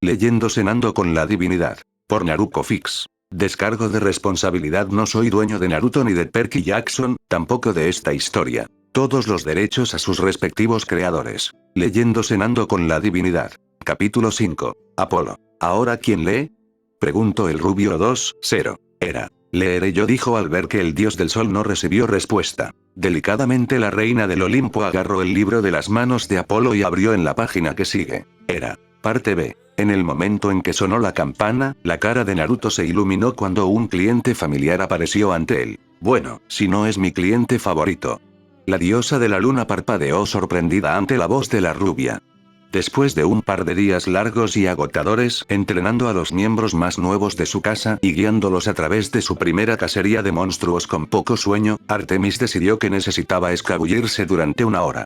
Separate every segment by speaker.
Speaker 1: Leyendo Cenando con la Divinidad. Por Naruto Fix. Descargo de responsabilidad. No soy dueño de Naruto ni de Perky Jackson, tampoco de esta historia. Todos los derechos a sus respectivos creadores. Leyendo Cenando con la Divinidad. Capítulo 5. Apolo. ¿Ahora quién lee? Preguntó el rubio 2-0. Era. Leeré yo, dijo al ver que el dios del sol no recibió respuesta. Delicadamente la reina del Olimpo agarró el libro de las manos de Apolo y abrió en la página que sigue. Era. Parte B. En el momento en que sonó la campana, la cara de Naruto se iluminó cuando un cliente familiar apareció ante él. Bueno, si no es mi cliente favorito. La diosa de la luna parpadeó sorprendida ante la voz de la rubia. Después de un par de días largos y agotadores, entrenando a los miembros más nuevos de su casa y guiándolos a través de su primera cacería de monstruos con poco sueño, Artemis decidió que necesitaba escabullirse durante una hora.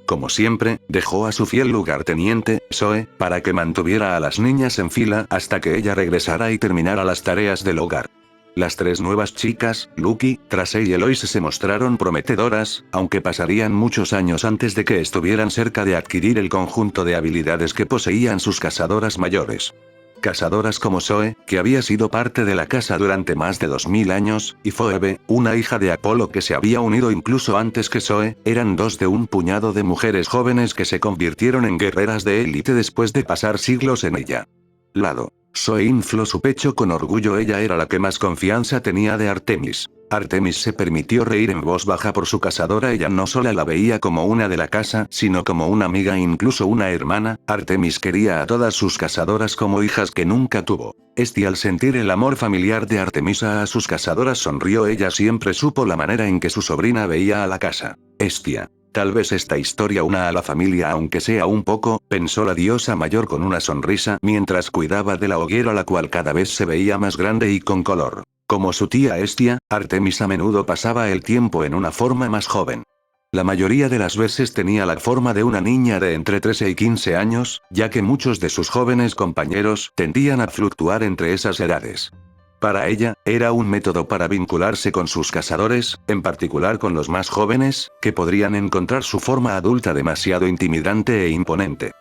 Speaker 1: Como siempre, dejó a su fiel lugarteniente, Zoe, para que mantuviera a las niñas en fila hasta que ella regresara y terminara las tareas del hogar. Las tres nuevas chicas, Lucky, Trace y Eloise, se mostraron prometedoras, aunque pasarían muchos años antes de que estuvieran cerca de adquirir el conjunto de habilidades que poseían sus cazadoras mayores. Cazadoras como Zoe, que había sido parte de la casa durante más de 2000 años, y Phoebe, una hija de Apolo que se había unido incluso antes que Zoe, eran dos de un puñado de mujeres jóvenes que se convirtieron en guerreras de élite después de pasar siglos en ella. Lado. Zoe infló su pecho con orgullo. Ella era la que más confianza tenía de Artemis. Artemis se permitió reír en voz baja por su cazadora. Ella no solo la veía como una de la casa, sino como una amiga e incluso una hermana. Artemis quería a todas sus cazadoras como hijas que nunca tuvo. Al sentir el amor familiar de Artemisa a sus cazadoras sonrió. Ella siempre supo la manera en que su sobrina veía a la casa. Tal vez esta historia una a la familia aunque sea un poco, pensó la diosa mayor con una sonrisa mientras cuidaba de la hoguera, la cual cada vez se veía más grande y con color. Como su tía Hestia, Artemis a menudo pasaba el tiempo en una forma más joven. La mayoría de las veces tenía la forma de una niña de entre 13 y 15 años, ya que muchos de sus jóvenes compañeros tendían a fluctuar entre esas edades. Para ella, era un método para vincularse con sus cazadores, en particular con los más jóvenes, que podrían encontrar su forma adulta demasiado intimidante e imponente.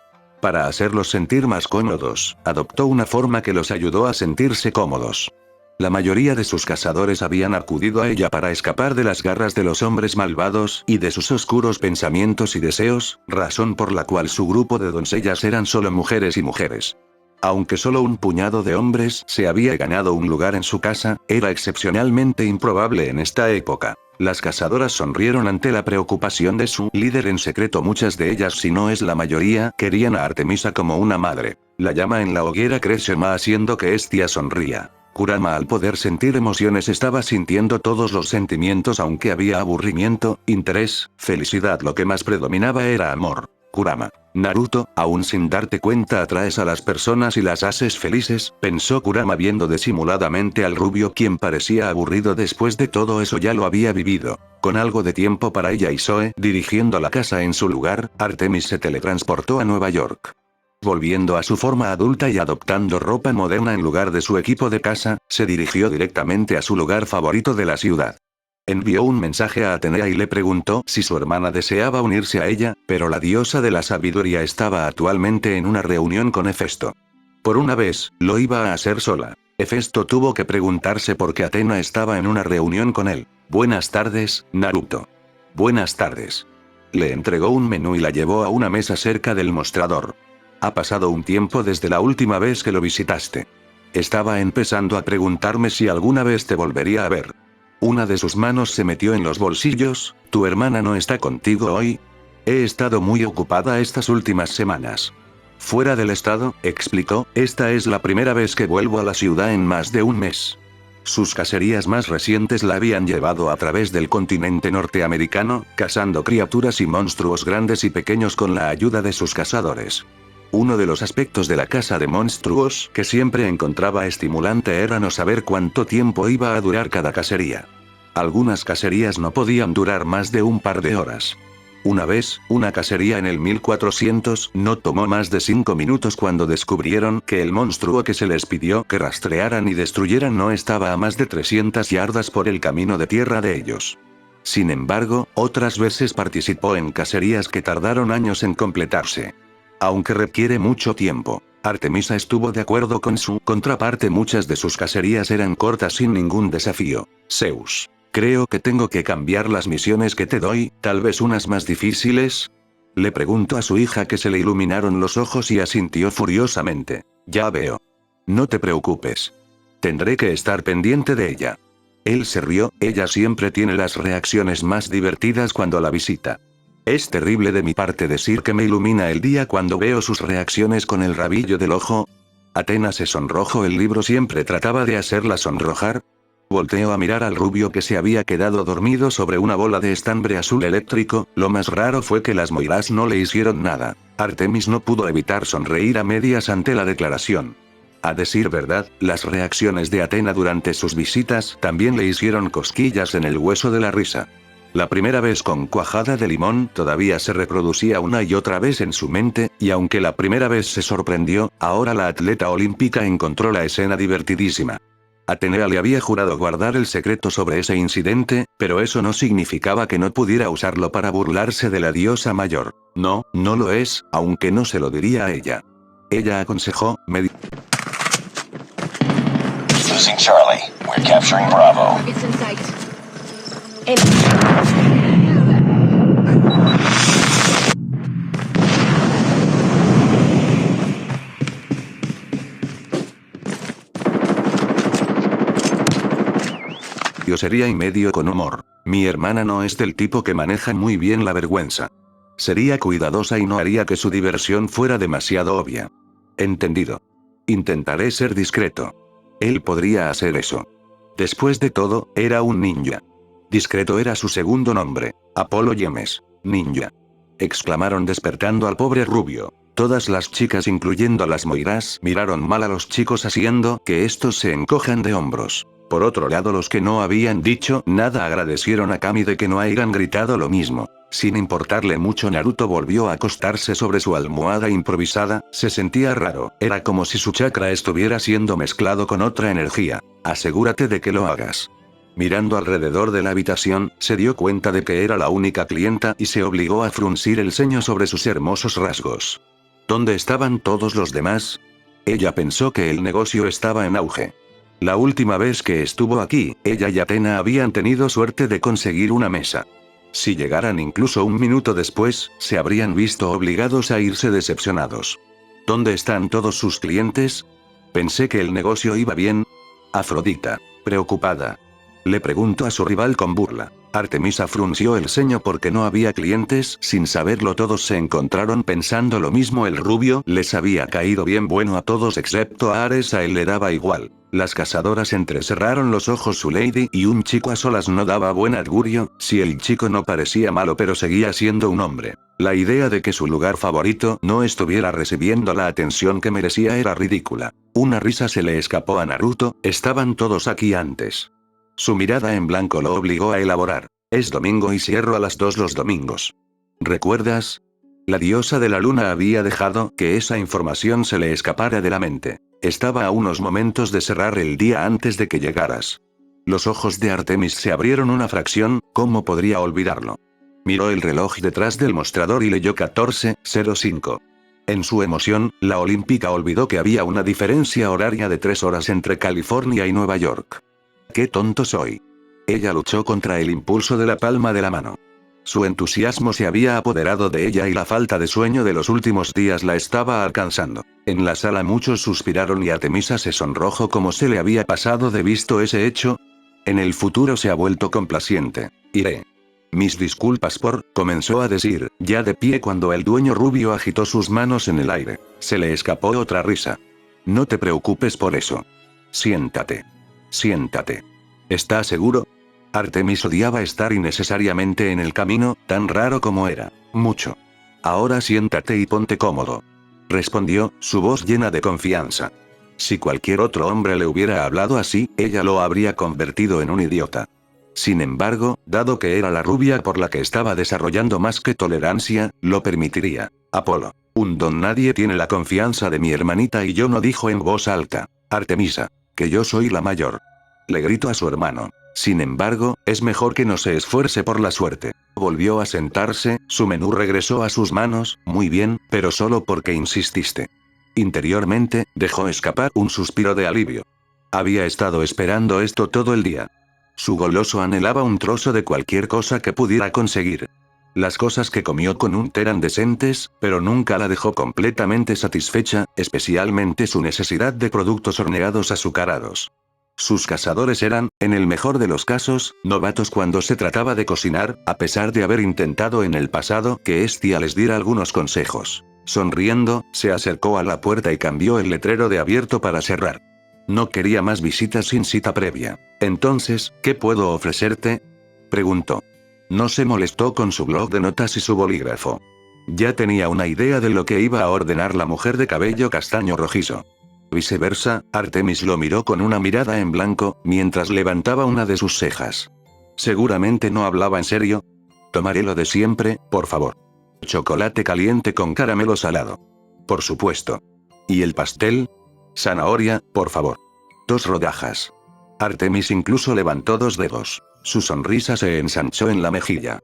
Speaker 1: Para hacerlos sentir más cómodos, adoptó una forma que los ayudó a sentirse cómodos. La mayoría de sus cazadores habían acudido a ella para escapar de las garras de los hombres malvados y de sus oscuros pensamientos y deseos, razón por la cual su grupo de doncellas eran solo mujeres y mujeres. Aunque solo un puñado de hombres se había ganado un lugar en su casa, era excepcionalmente improbable en esta época. Las cazadoras sonrieron ante la preocupación de su líder en secreto. Muchas de ellas, si no es la mayoría, querían a Artemisa como una madre. La llama en la hoguera creció más haciendo que Hestia sonría. Kurama, al poder sentir emociones, estaba sintiendo todos los sentimientos, aunque había aburrimiento, interés, felicidad. Lo que más predominaba era amor. Kurama. Naruto, aún sin darte cuenta atraes a las personas y las haces felices, pensó Kurama viendo disimuladamente al rubio, quien parecía aburrido después de todo eso. Ya lo había vivido. Con algo de tiempo para ella y Zoe dirigiendo la casa en su lugar, Artemis se teletransportó a Nueva York. Volviendo a su forma adulta y adoptando ropa moderna en lugar de su equipo de casa, se dirigió directamente a su lugar favorito de la ciudad. Envió un mensaje a Atenea y le preguntó si su hermana deseaba unirse a ella, pero la diosa de la sabiduría estaba actualmente en una reunión con Hefesto. Por una vez, lo iba a hacer sola. Hefesto tuvo que preguntarse por qué Atena estaba en una reunión con él. Buenas tardes, Naruto. Buenas tardes. Le entregó un menú y la llevó a una mesa cerca del mostrador. Ha pasado un tiempo desde la última vez que lo visitaste. Estaba empezando a preguntarme si alguna vez te volvería a ver. Una de sus manos se metió en los bolsillos. ¿Tu hermana no está contigo hoy? He estado muy ocupada estas últimas semanas. Fuera del estado, explicó, esta es la primera vez que vuelvo a la ciudad en más de un mes. Sus cacerías más recientes la habían llevado a través del continente norteamericano, cazando criaturas y monstruos grandes y pequeños con la ayuda de sus cazadores. Uno de los aspectos de la caza de monstruos que siempre encontraba estimulante era no saber cuánto tiempo iba a durar cada cacería. Algunas cacerías no podían durar más de un par de horas. Una vez, una cacería en el 1400 no tomó más de 5 minutos cuando descubrieron que el monstruo que se les pidió que rastrearan y destruyeran no estaba a más de 300 yardas por el camino de tierra de ellos. Sin embargo, otras veces participó en cacerías que tardaron años en completarse. Aunque requiere mucho tiempo. Artemisa estuvo de acuerdo con su contraparte. Muchas de sus cacerías eran cortas sin ningún desafío. Zeus. Creo que tengo que cambiar las misiones que te doy, tal vez unas más difíciles. Le preguntó a su hija, que se le iluminaron los ojos y asintió furiosamente. Ya veo. No te preocupes. Tendré que estar pendiente de ella. Él se rió, ella siempre tiene las reacciones más divertidas cuando la visita. Es terrible de mi parte decir que me ilumina el día cuando veo sus reacciones con el rabillo del ojo. Athena se sonrojó, el libro siempre trataba de hacerla sonrojar. Volteó a mirar al rubio que se había quedado dormido sobre una bola de estambre azul eléctrico. Lo más raro fue que las moiras no le hicieron nada. Artemis no pudo evitar sonreír a medias ante la declaración. A decir verdad, las reacciones de Athena durante sus visitas también le hicieron cosquillas en el hueso de la risa. La primera vez con cuajada de limón todavía se reproducía una y otra vez en su mente, y aunque la primera vez se sorprendió, ahora la atleta olímpica encontró la escena divertidísima. Atenea le había jurado guardar el secreto sobre ese incidente, pero eso no significaba que no pudiera usarlo para burlarse de la diosa mayor. No, no lo es, aunque no se lo diría a ella. Ella aconsejó,
Speaker 2: Losing Charlie. We're capturing Bravo.
Speaker 3: It's in sight.
Speaker 1: Yo sería y medio con humor. Mi hermana no es del tipo que maneja muy bien la vergüenza. Sería cuidadosa y no haría que su diversión fuera demasiado obvia. Entendido. Intentaré ser discreto. Él podría hacer eso. Después de todo, era un ninja. Discreto era su segundo nombre. Apolo Yemes. Ninja. Exclamaron despertando al pobre rubio. Todas las chicas, incluyendo las moiras, miraron mal a los chicos haciendo que estos se encojan de hombros. Por otro lado, los que no habían dicho nada agradecieron a Kami de que no hayan gritado lo mismo. Sin importarle mucho, Naruto volvió a acostarse sobre su almohada improvisada. Se sentía raro, era como si su chakra estuviera siendo mezclado con otra energía. Asegúrate de que lo hagas. Mirando alrededor de la habitación, se dio cuenta de que era la única clienta y se obligó a fruncir el ceño sobre sus hermosos rasgos. ¿Dónde estaban todos los demás? Ella pensó que el negocio estaba en auge. La última vez que estuvo aquí, ella y Athena habían tenido suerte de conseguir una mesa. Si llegaran incluso un minuto después, se habrían visto obligados a irse decepcionados. ¿Dónde están todos sus clientes? Pensé que el negocio iba bien. Afrodita, preocupada, le preguntó a su rival con burla. Artemisa frunció el ceño porque no había clientes. Sin saberlo, todos se encontraron pensando lo mismo. El rubio les había caído bien bueno a todos excepto a Ares, a él le daba igual. Las cazadoras entrecerraron los ojos. Su lady y un chico a solas no daba buen augurio. Si el chico no parecía malo pero seguía siendo un hombre. La idea de que su lugar favorito no estuviera recibiendo la atención que merecía era ridícula. Una risa se le escapó a Naruto. Estaban todos aquí antes. Su mirada en blanco lo obligó a elaborar. Es domingo y cierro a las 2 los domingos. ¿Recuerdas? La diosa de la luna había dejado que esa información se le escapara de la mente. Estaba a unos momentos de cerrar el día antes de que llegaras. Los ojos de Artemis se abrieron una fracción. ¿Cómo podría olvidarlo? Miró el reloj detrás del mostrador y leyó 14:05. En su emoción, la olímpica olvidó que había una diferencia horaria de 3 horas entre California y Nueva York. ¡Qué tonto soy! Ella luchó contra el impulso de la palma de la mano. Su entusiasmo se había apoderado de ella y la falta de sueño de los últimos días la estaba alcanzando. En la sala muchos suspiraron y Artemisa se sonrojó. ¿Cómo se le había pasado de visto ese hecho? En el futuro se ha vuelto complaciente. Iré. Mis disculpas por, comenzó a decir, ya de pie cuando el dueño rubio agitó sus manos en el aire. Se le escapó otra risa. No te preocupes por eso. Siéntate. Siéntate. ¿Estás seguro? Artemis odiaba estar innecesariamente en el camino, tan raro como era. Mucho. Ahora siéntate y ponte cómodo. Respondió, su voz llena de confianza. Si cualquier otro hombre le hubiera hablado así, ella lo habría convertido en un idiota. Sin embargo, dado que era la rubia por la que estaba desarrollando más que tolerancia, lo permitiría. Apolo. Un don nadie tiene la confianza de mi hermanita y yo, no dijo en voz alta. Artemisa. Que yo soy la mayor. Le gritó a su hermano. Sin embargo, es mejor que no se esfuerce por la suerte. Volvió a sentarse, su menú regresó a sus manos. Muy bien, pero solo porque insististe. Interiormente, dejó escapar un suspiro de alivio. Había estado esperando esto todo el día. Su goloso anhelaba un trozo de cualquier cosa que pudiera conseguir. Las cosas que comió con un eran decentes, pero nunca la dejó completamente satisfecha, especialmente su necesidad de productos horneados azucarados. Sus cazadores eran, en el mejor de los casos, novatos cuando se trataba de cocinar, a pesar de haber intentado en el pasado que Estia les diera algunos consejos. Sonriendo, se acercó a la puerta y cambió el letrero de abierto para cerrar. No quería más visitas sin cita previa. Entonces, ¿qué puedo ofrecerte?, preguntó. No se molestó con su blog de notas y su bolígrafo. Ya tenía una idea de lo que iba a ordenar la mujer de cabello castaño rojizo. Viceversa, Artemis lo miró con una mirada en blanco, mientras levantaba una de sus cejas. Seguramente no hablaba en serio. Tomaré lo de siempre, por favor. Chocolate caliente con caramelo salado. Por supuesto. ¿Y el pastel? Zanahoria, por favor. 2 rodajas. Artemis incluso levantó 2 dedos. Su sonrisa se ensanchó en la mejilla.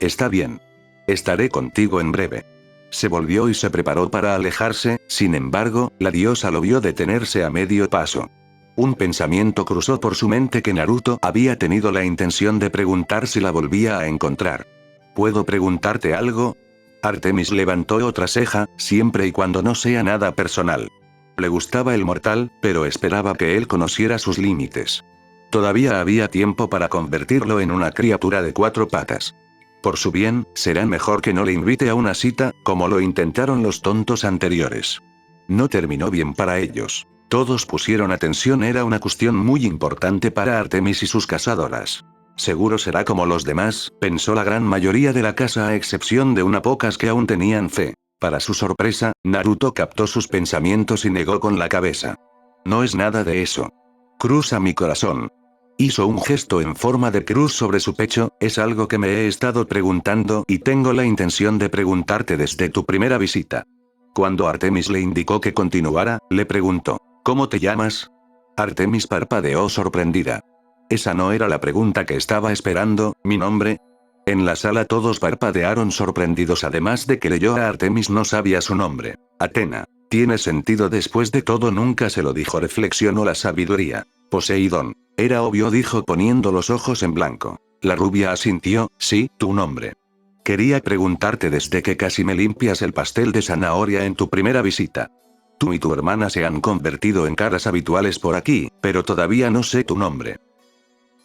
Speaker 1: Está bien. Estaré contigo en breve. Se volvió y se preparó para alejarse, sin embargo, la diosa lo vio detenerse a medio paso. Un pensamiento cruzó por su mente que Naruto había tenido la intención de preguntar si la volvía a encontrar. ¿Puedo preguntarte algo? Artemis levantó otra ceja, siempre y cuando no sea nada personal. Le gustaba el mortal, pero esperaba que él conociera sus límites. Todavía había tiempo para convertirlo en una criatura de 4 patas. Por su bien, será mejor que no le invite a una cita, como lo intentaron los tontos anteriores. No terminó bien para ellos. Todos pusieron atención, era una cuestión muy importante para Artemis y sus cazadoras. Seguro será como los demás, pensó la gran mayoría de la casa a excepción de unas pocas que aún tenían fe. Para su sorpresa, Naruto captó sus pensamientos y negó con la cabeza. No es nada de eso. Cruza mi corazón. Hizo un gesto en forma de cruz sobre su pecho, es algo que me he estado preguntando y tengo la intención de preguntarte desde tu primera visita. Cuando Artemis le indicó que continuara, le preguntó, ¿cómo te llamas? Artemis parpadeó sorprendida. Esa no era la pregunta que estaba esperando, ¿mi nombre? En la sala todos parpadearon sorprendidos, además de que leyó a Artemis no sabía su nombre. Atena. Tiene sentido, después de todo nunca se lo dijo, reflexionó la sabiduría. Poseidón. Era obvio, dijo poniendo los ojos en blanco. La rubia asintió, sí, tu nombre. Quería preguntarte desde que casi me limpias el pastel de zanahoria en tu primera visita. Tú y tu hermana se han convertido en caras habituales por aquí, pero todavía no sé tu nombre.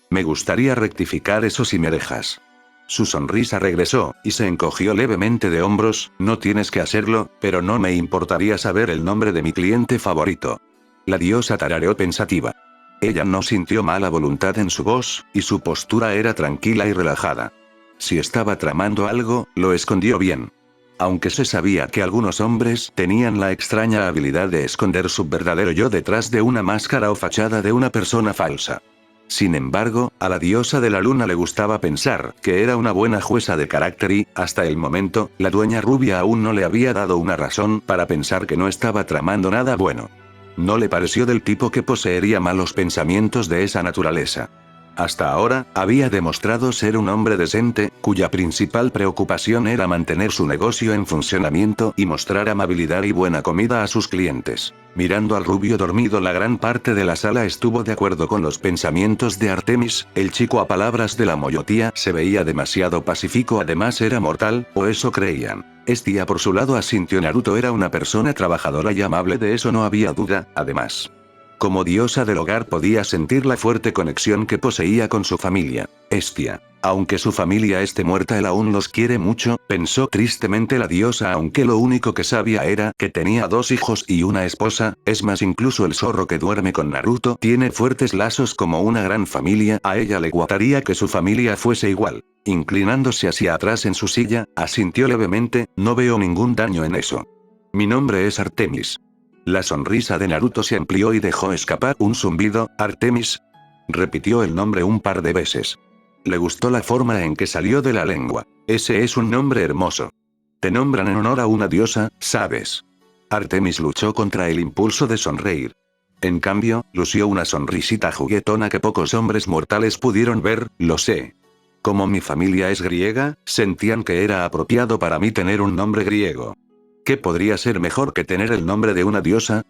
Speaker 1: Me gustaría rectificar eso si me dejas. Su sonrisa regresó, y se encogió levemente de hombros, no tienes que hacerlo, pero no me importaría saber el nombre de mi cliente favorito. La diosa tarareó pensativa. Ella no sintió mala voluntad en su voz, y su postura era tranquila y relajada. Si estaba tramando algo, lo escondió bien. Aunque se sabía que algunos hombres tenían la extraña habilidad de esconder su verdadero yo detrás de una máscara o fachada de una persona falsa. Sin embargo, a la diosa de la luna le gustaba pensar que era una buena jueza de carácter y, hasta el momento, la dueña rubia aún no le había dado una razón para pensar que no estaba tramando nada bueno. No le pareció del tipo que poseería malos pensamientos de esa naturaleza. Hasta ahora, había demostrado ser un hombre decente, cuya principal preocupación era mantener su negocio en funcionamiento y mostrar amabilidad y buena comida a sus clientes. Mirando al rubio dormido, la gran parte de la sala estuvo de acuerdo con los pensamientos de Artemis. El chico, a palabras de la moyotía, se veía demasiado pacífico, además era mortal, o eso creían. Estia por su lado asintió. Naruto era una persona trabajadora y amable, de eso no había duda, además. Como diosa del hogar podía sentir la fuerte conexión que poseía con su familia. Estia. Aunque su familia esté muerta, él aún los quiere mucho, pensó tristemente la diosa, aunque lo único que sabía era que tenía 2 hijos y una esposa. Es más, incluso el zorro que duerme con Naruto tiene fuertes lazos como una gran familia. A ella le gustaría que su familia fuese igual. Inclinándose hacia atrás en su silla, asintió levemente, no veo ningún daño en eso. Mi nombre es Artemis. La sonrisa de Naruto se amplió y dejó escapar un zumbido. Artemis. Repitió el nombre un par de veces. Le gustó la forma en que salió de la lengua. Ese es un nombre hermoso. Te nombran en honor a una diosa, ¿sabes? Artemis luchó contra el impulso de sonreír. En cambio, lució una sonrisita juguetona que pocos hombres mortales pudieron ver. Lo sé. Como mi familia es griega, sentían que era apropiado para mí tener un nombre griego. ¿Qué podría ser mejor que tener el nombre de una diosa?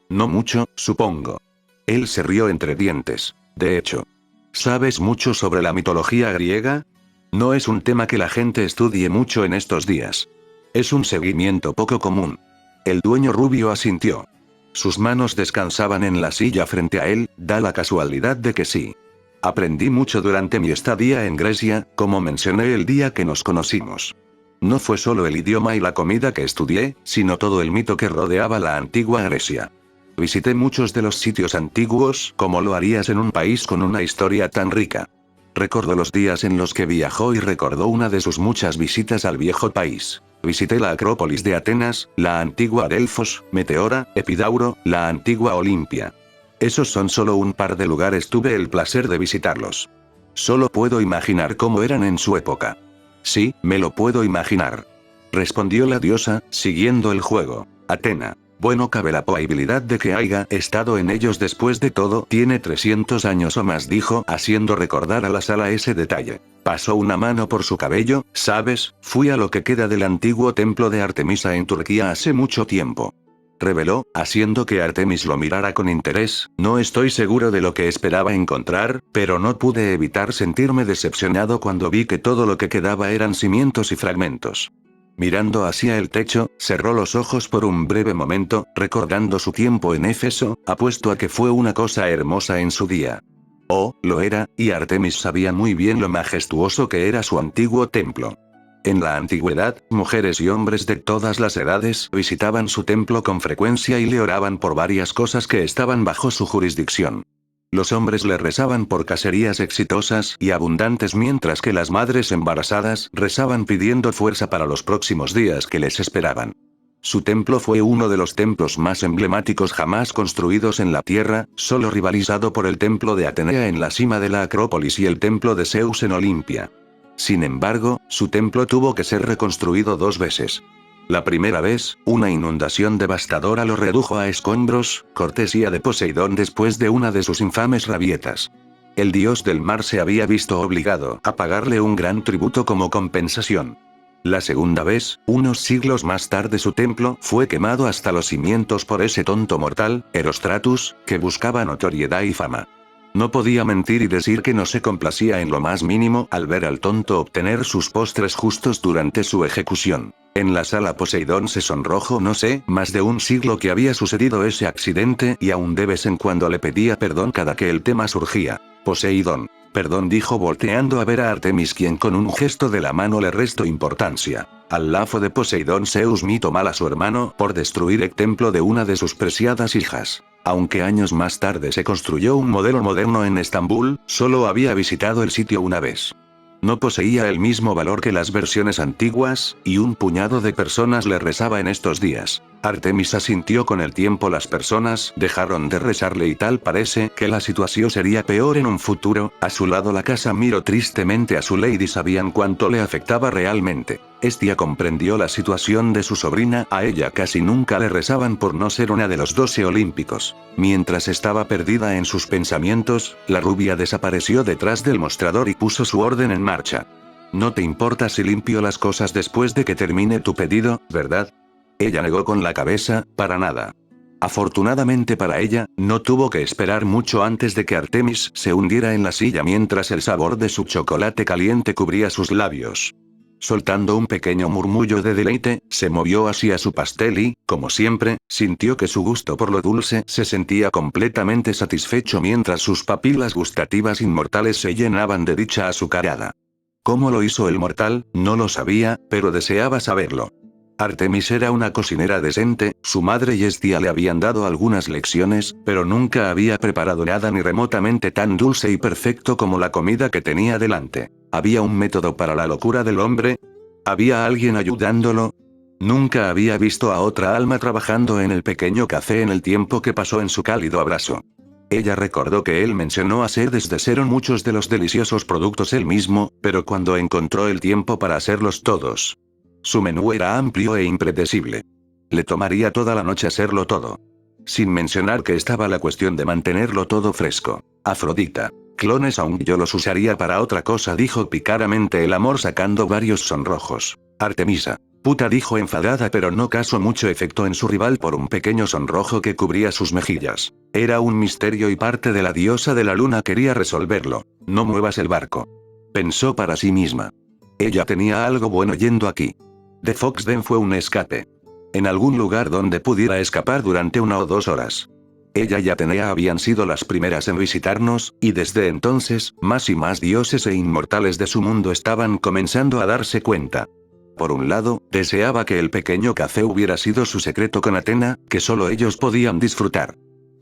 Speaker 1: No mucho, supongo. Él se rió entre dientes. De hecho, ¿sabes mucho sobre la mitología griega? No es un tema que la gente estudie mucho en estos días. Es un seguimiento poco común. El dueño rubio asintió. Sus manos descansaban en la silla frente a él, da la casualidad de que sí. Aprendí mucho durante mi estadía en Grecia, como mencioné el día que nos conocimos. No fue solo el idioma y la comida que estudié, sino todo el mito que rodeaba la antigua Grecia. Visité muchos de los sitios antiguos, como lo harías en un país con una historia tan rica. Recordó los días en los que viajó y recordó una de sus muchas visitas al viejo país. Visité la Acrópolis de Atenas, la antigua Delfos, Meteora, Epidauro, la antigua Olimpia. Esos son solo un par de lugares, tuve el placer de visitarlos. Solo puedo imaginar cómo eran en su época. Sí, me lo puedo imaginar. Respondió la diosa, siguiendo el juego. Atena. Bueno, cabe la posibilidad de que haya estado en ellos después de todo, tiene 300 años o más, dijo, haciendo recordar a la sala ese detalle. Pasó una mano por su cabello, ¿sabes? Fui a lo que queda del antiguo templo de Artemisa en Turquía hace mucho tiempo. Reveló, haciendo que Artemis lo mirara con interés. No estoy seguro de lo que esperaba encontrar, pero no pude evitar sentirme decepcionado cuando vi que todo lo que quedaba eran cimientos y fragmentos. Mirando hacia el techo, cerró los ojos por un breve momento, recordando su tiempo en Éfeso, apuesto a que fue una cosa hermosa en su día. Oh, lo era, y Artemis sabía muy bien lo majestuoso que era su antiguo templo. En la antigüedad, mujeres y hombres de todas las edades visitaban su templo con frecuencia y le oraban por varias cosas que estaban bajo su jurisdicción. Los hombres le rezaban por cacerías exitosas y abundantes, mientras que las madres embarazadas rezaban pidiendo fuerza para los próximos días que les esperaban. Su templo fue uno de los templos más emblemáticos jamás construidos en la tierra, solo rivalizado por el templo de Atenea en la cima de la Acrópolis y el templo de Zeus en Olimpia. Sin embargo, su templo tuvo que ser reconstruido 2 veces. La primera vez, una inundación devastadora lo redujo a escombros, cortesía de Poseidón después de una de sus infames rabietas. El dios del mar se había visto obligado a pagarle un gran tributo como compensación. La segunda vez, unos siglos más tarde, su templo fue quemado hasta los cimientos por ese tonto mortal, Erostratus, que buscaba notoriedad y fama. No podía mentir y decir que no se complacía en lo más mínimo al ver al tonto obtener sus postres justos durante su ejecución. En la sala Poseidón se sonrojó, no sé, más de un siglo que había sucedido ese accidente y aún de vez en cuando le pedía perdón cada que el tema surgía. Poseidón. Perdón, dijo volteando a ver a Artemis, quien con un gesto de la mano le restó importancia. Al lafo de Poseidón, Zeus mitó mal a su hermano por destruir el templo de una de sus preciadas hijas. Aunque años más tarde se construyó un modelo moderno en Estambul, solo había visitado el sitio una vez. No poseía el mismo valor que las versiones antiguas, y un puñado de personas le rezaba en estos días. Artemis asintió con el tiempo. Las personas dejaron de rezarle y tal parece que la situación sería peor en un futuro. A su lado la casa miró tristemente a su lady, sabían cuánto le afectaba realmente. Estia comprendió la situación de su sobrina, a ella casi nunca le rezaban por no ser una de los 12 olímpicos. Mientras estaba perdida en sus pensamientos, la rubia desapareció detrás del mostrador y puso su orden en marcha. No te importa si limpio las cosas después de que termine tu pedido, ¿verdad? Ella negó con la cabeza, para nada. Afortunadamente para ella, no tuvo que esperar mucho antes de que Artemis se hundiera en la silla mientras el sabor de su chocolate caliente cubría sus labios. Soltando un pequeño murmullo de deleite, se movió hacia su pastel y, como siempre, sintió que su gusto por lo dulce se sentía completamente satisfecho mientras sus papilas gustativas inmortales se llenaban de dicha azucarada. ¿Cómo lo hizo el mortal? No lo sabía, pero deseaba saberlo. Artemis era una cocinera decente, su madre y Estia le habían dado algunas lecciones, pero nunca había preparado nada ni remotamente tan dulce y perfecto como la comida que tenía delante. ¿Había un método para la locura del hombre? ¿Había alguien ayudándolo? Nunca había visto a otra alma trabajando en el pequeño café en el tiempo que pasó en su cálido abrazo. Ella recordó que él mencionó hacer desde cero muchos de los deliciosos productos él mismo, pero cuando encontró el tiempo para hacerlos todos. Su menú era amplio e impredecible. Le tomaría toda la noche hacerlo todo. Sin mencionar que estaba la cuestión de mantenerlo todo fresco. Afrodita. Clones aún yo los usaría para otra cosa, dijo pícaramente el amor sacando varios sonrojos. Artemisa. Puta, dijo enfadada, pero no causó mucho efecto en su rival por un pequeño sonrojo que cubría sus mejillas. Era un misterio y parte de la diosa de la luna quería resolverlo. No muevas el barco. Pensó para sí misma. Ella tenía algo bueno yendo aquí. The Fox Den fue un escape. En algún lugar donde pudiera escapar durante 1 o 2 horas. Ella y Atenea habían sido las primeras en visitarnos, y desde entonces, más y más dioses e inmortales de su mundo estaban comenzando a darse cuenta. Por un lado, deseaba que el pequeño café hubiera sido su secreto con Atena, que solo ellos podían disfrutar.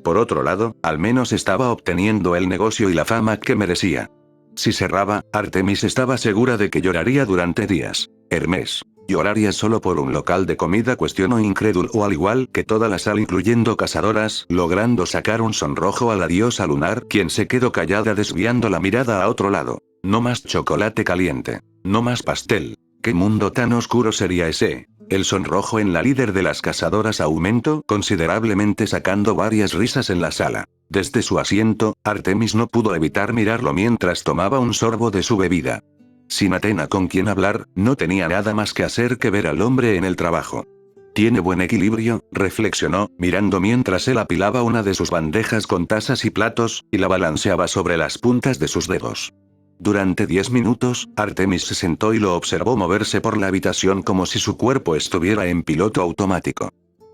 Speaker 1: Por otro lado, al menos estaba obteniendo el negocio y la fama que merecía. Si cerraba, Artemis estaba segura de que lloraría durante días. Hermes. ¿Lloraría solo por un local de comida?, cuestionó incrédulo, al igual que toda la sala incluyendo cazadoras, logrando sacar un sonrojo a la diosa lunar, quien se quedó callada desviando la mirada a otro lado. No más chocolate caliente. No más pastel. ¿Qué mundo tan oscuro sería ese? El sonrojo en la líder de las cazadoras aumentó considerablemente, sacando varias risas en la sala. Desde su asiento, Artemis no pudo evitar mirarlo mientras tomaba un sorbo de su bebida. Sin Atena con quien hablar, no tenía nada más que hacer que ver al hombre en el trabajo. Tiene buen equilibrio, reflexionó, mirando mientras él apilaba una de sus bandejas con tazas y platos, y la balanceaba sobre las puntas de sus dedos. Durante 10 minutos, Artemis se sentó y lo observó moverse por la habitación como si su cuerpo estuviera en piloto automático.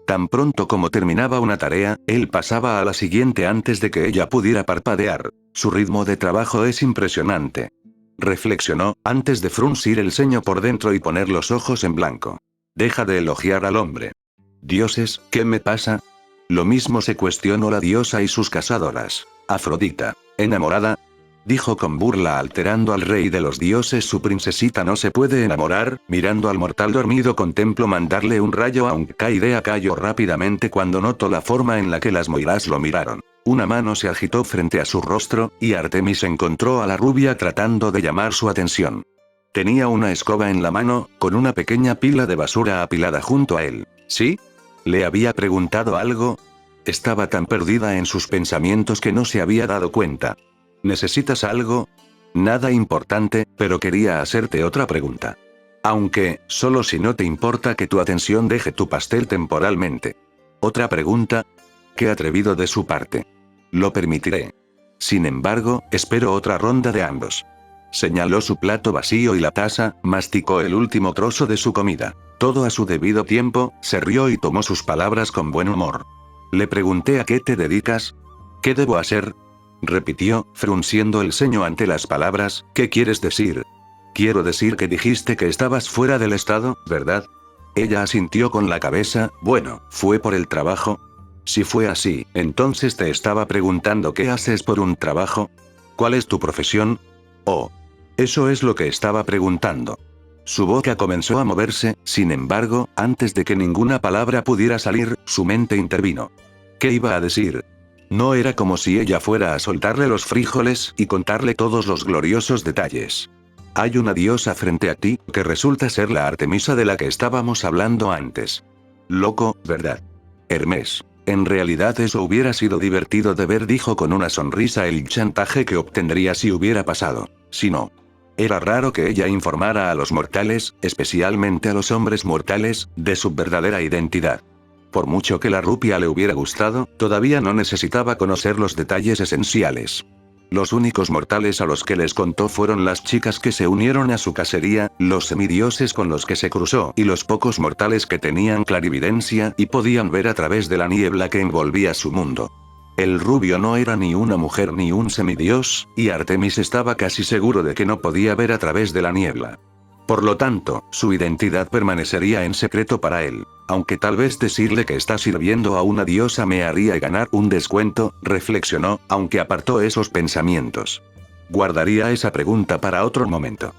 Speaker 1: Tan pronto como terminaba una tarea, él pasaba a la siguiente antes de que ella pudiera parpadear. Su ritmo de trabajo es impresionante. Reflexionó, antes de fruncir el ceño por dentro y poner los ojos en blanco. Deja de elogiar al hombre. Dioses, ¿qué me pasa? Lo mismo se cuestionó la diosa y sus cazadoras. Afrodita, ¿enamorada?, dijo con burla, alterando al rey de los dioses. Su princesita no se puede enamorar. Mirando al mortal dormido, contemplo mandarle un rayo, aunque la idea cayó rápidamente cuando notó la forma en la que las moiras lo miraron. Una mano se agitó frente a su rostro, y Artemis encontró a la rubia tratando de llamar su atención. Tenía una escoba en la mano, con una pequeña pila de basura apilada junto a él. ¿Sí? ¿Le había preguntado algo? Estaba tan perdida en sus pensamientos que no se había dado cuenta. ¿Necesitas algo? Nada importante, pero quería hacerte otra pregunta. Aunque, solo si no te importa que tu atención deje tu pastel temporalmente. ¿Otra pregunta? Qué atrevido de su parte. Lo permitiré. Sin embargo, espero otra ronda de ambos. Señaló su plato vacío y la taza, masticó el último trozo de su comida. Todo a su debido tiempo, se rió y tomó sus palabras con buen humor. Le pregunté a qué te dedicas. ¿Qué debo hacer? Repitió, frunciendo el ceño ante las palabras. ¿Qué quieres decir? Quiero decir que dijiste que estabas fuera del estado, ¿verdad? Ella asintió con la cabeza. Bueno, ¿fue por el trabajo? Si fue así, entonces te estaba preguntando qué haces por un trabajo. ¿Cuál es tu profesión? Oh. Eso es lo que estaba preguntando. Su boca comenzó a moverse, sin embargo, antes de que ninguna palabra pudiera salir, su mente intervino. ¿Qué iba a decir? No era como si ella fuera a soltarle los frijoles y contarle todos los gloriosos detalles. Hay una diosa frente a ti, que resulta ser la Artemisa de la que estábamos hablando antes. Loco, ¿verdad? Hermes. En realidad eso hubiera sido divertido de ver, dijo con una sonrisa, el chantaje que obtendría si hubiera pasado. Si no. Era raro que ella informara a los mortales, especialmente a los hombres mortales, de su verdadera identidad. Por mucho que la rupia le hubiera gustado, todavía no necesitaba conocer los detalles esenciales. Los únicos mortales a los que les contó fueron las chicas que se unieron a su cacería, los semidioses con los que se cruzó y los pocos mortales que tenían clarividencia y podían ver a través de la niebla que envolvía su mundo. El rubio no era ni una mujer ni un semidios, y Artemis estaba casi seguro de que no podía ver a través de la niebla. Por lo tanto, su identidad permanecería en secreto para él. Aunque tal vez decirle que está sirviendo a una diosa me haría ganar un descuento, reflexionó, aunque apartó esos pensamientos. Guardaría esa pregunta para otro momento.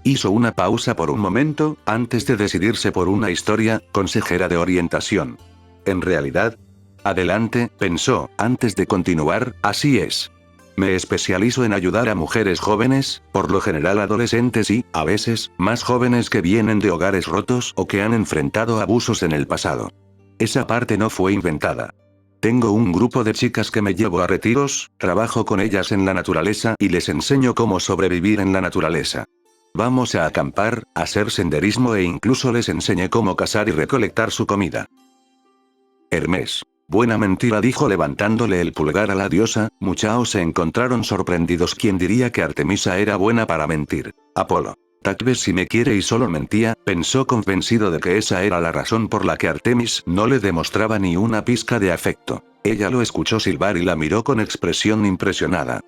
Speaker 1: Hizo una pausa por un momento, antes de decidirse por una historia, consejera de orientación. En realidad. Adelante, pensó, antes de continuar, así es. Me especializo en ayudar a mujeres jóvenes, por lo general adolescentes y, a veces, más jóvenes que vienen de hogares rotos o que han enfrentado abusos en el pasado. Esa parte no fue inventada. Tengo un grupo de chicas que me llevo a retiros, trabajo con ellas en la naturaleza y les enseño cómo sobrevivir en la naturaleza. Vamos a acampar, hacer senderismo e incluso les enseñé cómo cazar y recolectar su comida. Hermes. Buena mentira, dijo levantándole el pulgar a la diosa. Muchos se encontraron sorprendidos. ¿Quién diría que Artemisa era buena para mentir? Apolo. Tal vez si me quiere y solo mentía, pensó convencido de que esa era la razón por la que Artemis no le demostraba ni una pizca de afecto. Ella lo escuchó silbar y la miró con expresión impresionada.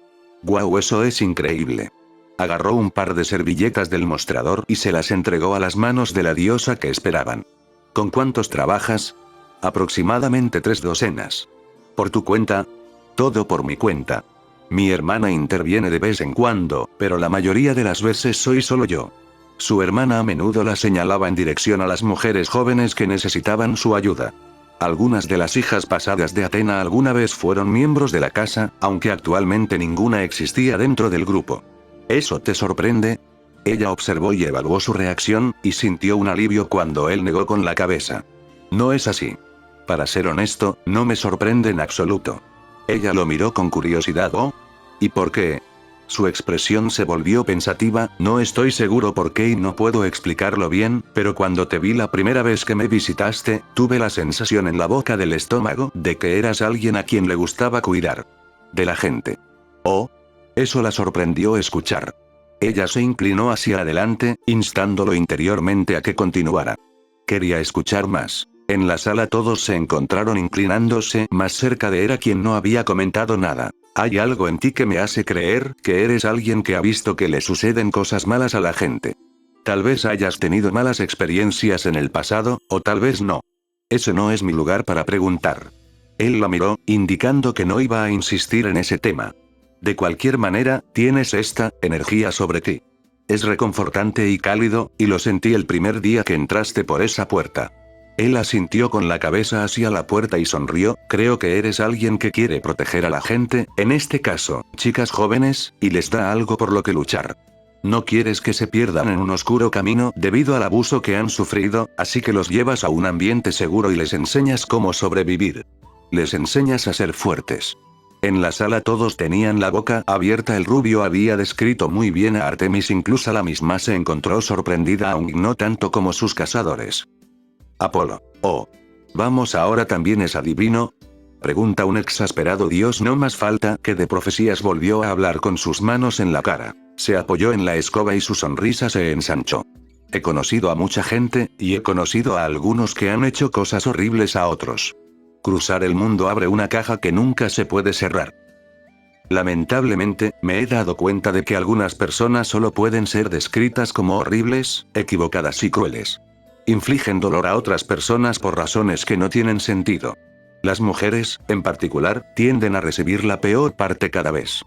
Speaker 1: ¡Guau, eso es increíble! Agarró un par de servilletas del mostrador y se las entregó a las manos de la diosa que esperaban. ¿Con cuántos trabajas? Aproximadamente 3 docenas. ¿Por tu cuenta? Todo por mi cuenta. Mi hermana interviene de vez en cuando, pero la mayoría de las veces soy solo yo. Su hermana a menudo la señalaba en dirección a las mujeres jóvenes que necesitaban su ayuda. Algunas de las hijas pasadas de Atena alguna vez fueron miembros de la casa, aunque actualmente ninguna existía dentro del grupo. ¿Eso te sorprende? Ella observó y evaluó su reacción, y sintió un alivio cuando él negó con la cabeza. No es así. Para ser honesto, no me sorprende en absoluto. Ella lo miró con curiosidad. ¿Oh? ¿Y por qué? Su expresión se volvió pensativa. No estoy seguro por qué y no puedo explicarlo bien, pero cuando te vi la primera vez que me visitaste, tuve la sensación en la boca del estómago de que eras alguien a quien le gustaba cuidar de la gente. Oh. Eso la sorprendió escuchar. Ella se inclinó hacia adelante, instándolo interiormente a que continuara. Quería escuchar más. En la sala todos se encontraron inclinándose más cerca de él, a quien no había comentado nada. Hay algo en ti que me hace creer que eres alguien que ha visto que le suceden cosas malas a la gente. Tal vez hayas tenido malas experiencias en el pasado, o tal vez no. Ese no es mi lugar para preguntar. Él la miró, indicando que no iba a insistir en ese tema. De cualquier manera, tienes esta energía sobre ti. Es reconfortante y cálido, y lo sentí el primer día que entraste por esa puerta. Él asintió con la cabeza hacia la puerta y sonrió. Creo que eres alguien que quiere proteger a la gente, en este caso, chicas jóvenes, y les da algo por lo que luchar. No quieres que se pierdan en un oscuro camino debido al abuso que han sufrido, así que los llevas a un ambiente seguro y les enseñas cómo sobrevivir. Les enseñas a ser fuertes. En la sala todos tenían la boca abierta. El rubio había descrito muy bien a Artemis, incluso la misma se encontró sorprendida, aunque no tanto como sus cazadores. Apolo. Oh. ¿Vamos ahora también es adivino? Pregunta un exasperado dios. No más falta que de profecías. Volvió a hablar con sus manos en la cara. Se apoyó en la escoba y su sonrisa se ensanchó. He conocido a mucha gente, y he conocido a algunos que han hecho cosas horribles a otros. Cruzar el mundo abre una caja que nunca se puede cerrar. Lamentablemente, me he dado cuenta de que algunas personas solo pueden ser descritas como horribles, equivocadas y crueles. Infligen dolor a otras personas por razones que no tienen sentido. Las mujeres, en particular, tienden a recibir la peor parte cada vez.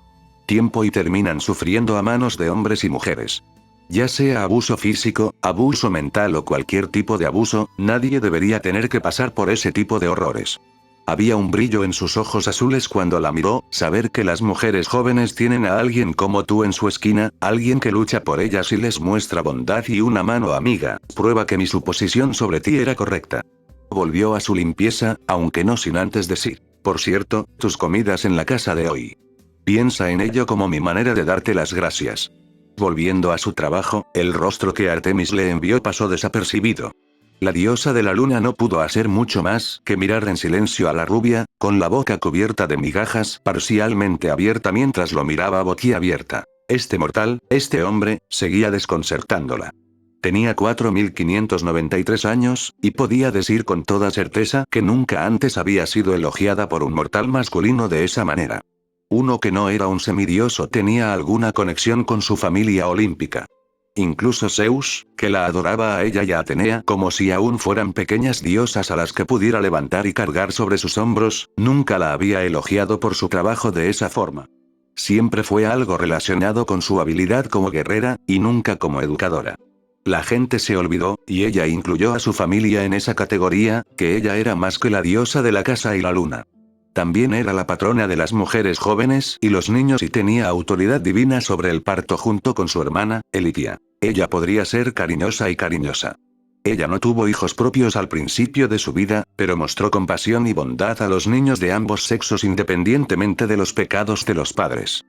Speaker 1: Tiempo y terminan sufriendo a manos de hombres y mujeres. Ya sea abuso físico, abuso mental o cualquier tipo de abuso, nadie debería tener que pasar por ese tipo de horrores. Había un brillo en sus ojos azules cuando la miró. Saber que las mujeres jóvenes tienen a alguien como tú en su esquina, alguien que lucha por ellas y les muestra bondad y una mano amiga, prueba que mi suposición sobre ti era correcta. Volvió a su limpieza, aunque no sin antes decir: por cierto, tus comidas en la casa de hoy. Piensa en ello como mi manera de darte las gracias. Volviendo a su trabajo, el rostro que Artemis le envió pasó desapercibido. La diosa de la luna no pudo hacer mucho más que mirar en silencio a la rubia, con la boca cubierta de migajas, parcialmente abierta mientras lo miraba boquiabierta. Este mortal, este hombre, seguía desconcertándola. Tenía 4593 años, y podía decir con toda certeza que nunca antes había sido elogiada por un mortal masculino de esa manera. Uno que no era un semidios o tenía alguna conexión con su familia olímpica. Incluso Zeus, que la adoraba a ella y a Atenea como si aún fueran pequeñas diosas a las que pudiera levantar y cargar sobre sus hombros, nunca la había elogiado por su trabajo de esa forma. Siempre fue algo relacionado con su habilidad como guerrera, y nunca como educadora. La gente se olvidó, y ella incluyó a su familia en esa categoría, que ella era más que la diosa de la casa y la luna. También era la patrona de las mujeres jóvenes y los niños y tenía autoridad divina sobre el parto junto con su hermana, Elitia. Ella podría ser cariñosa y cariñosa. Ella no tuvo hijos propios al principio de su vida, pero mostró compasión y bondad a los niños de ambos sexos independientemente de los pecados de los padres.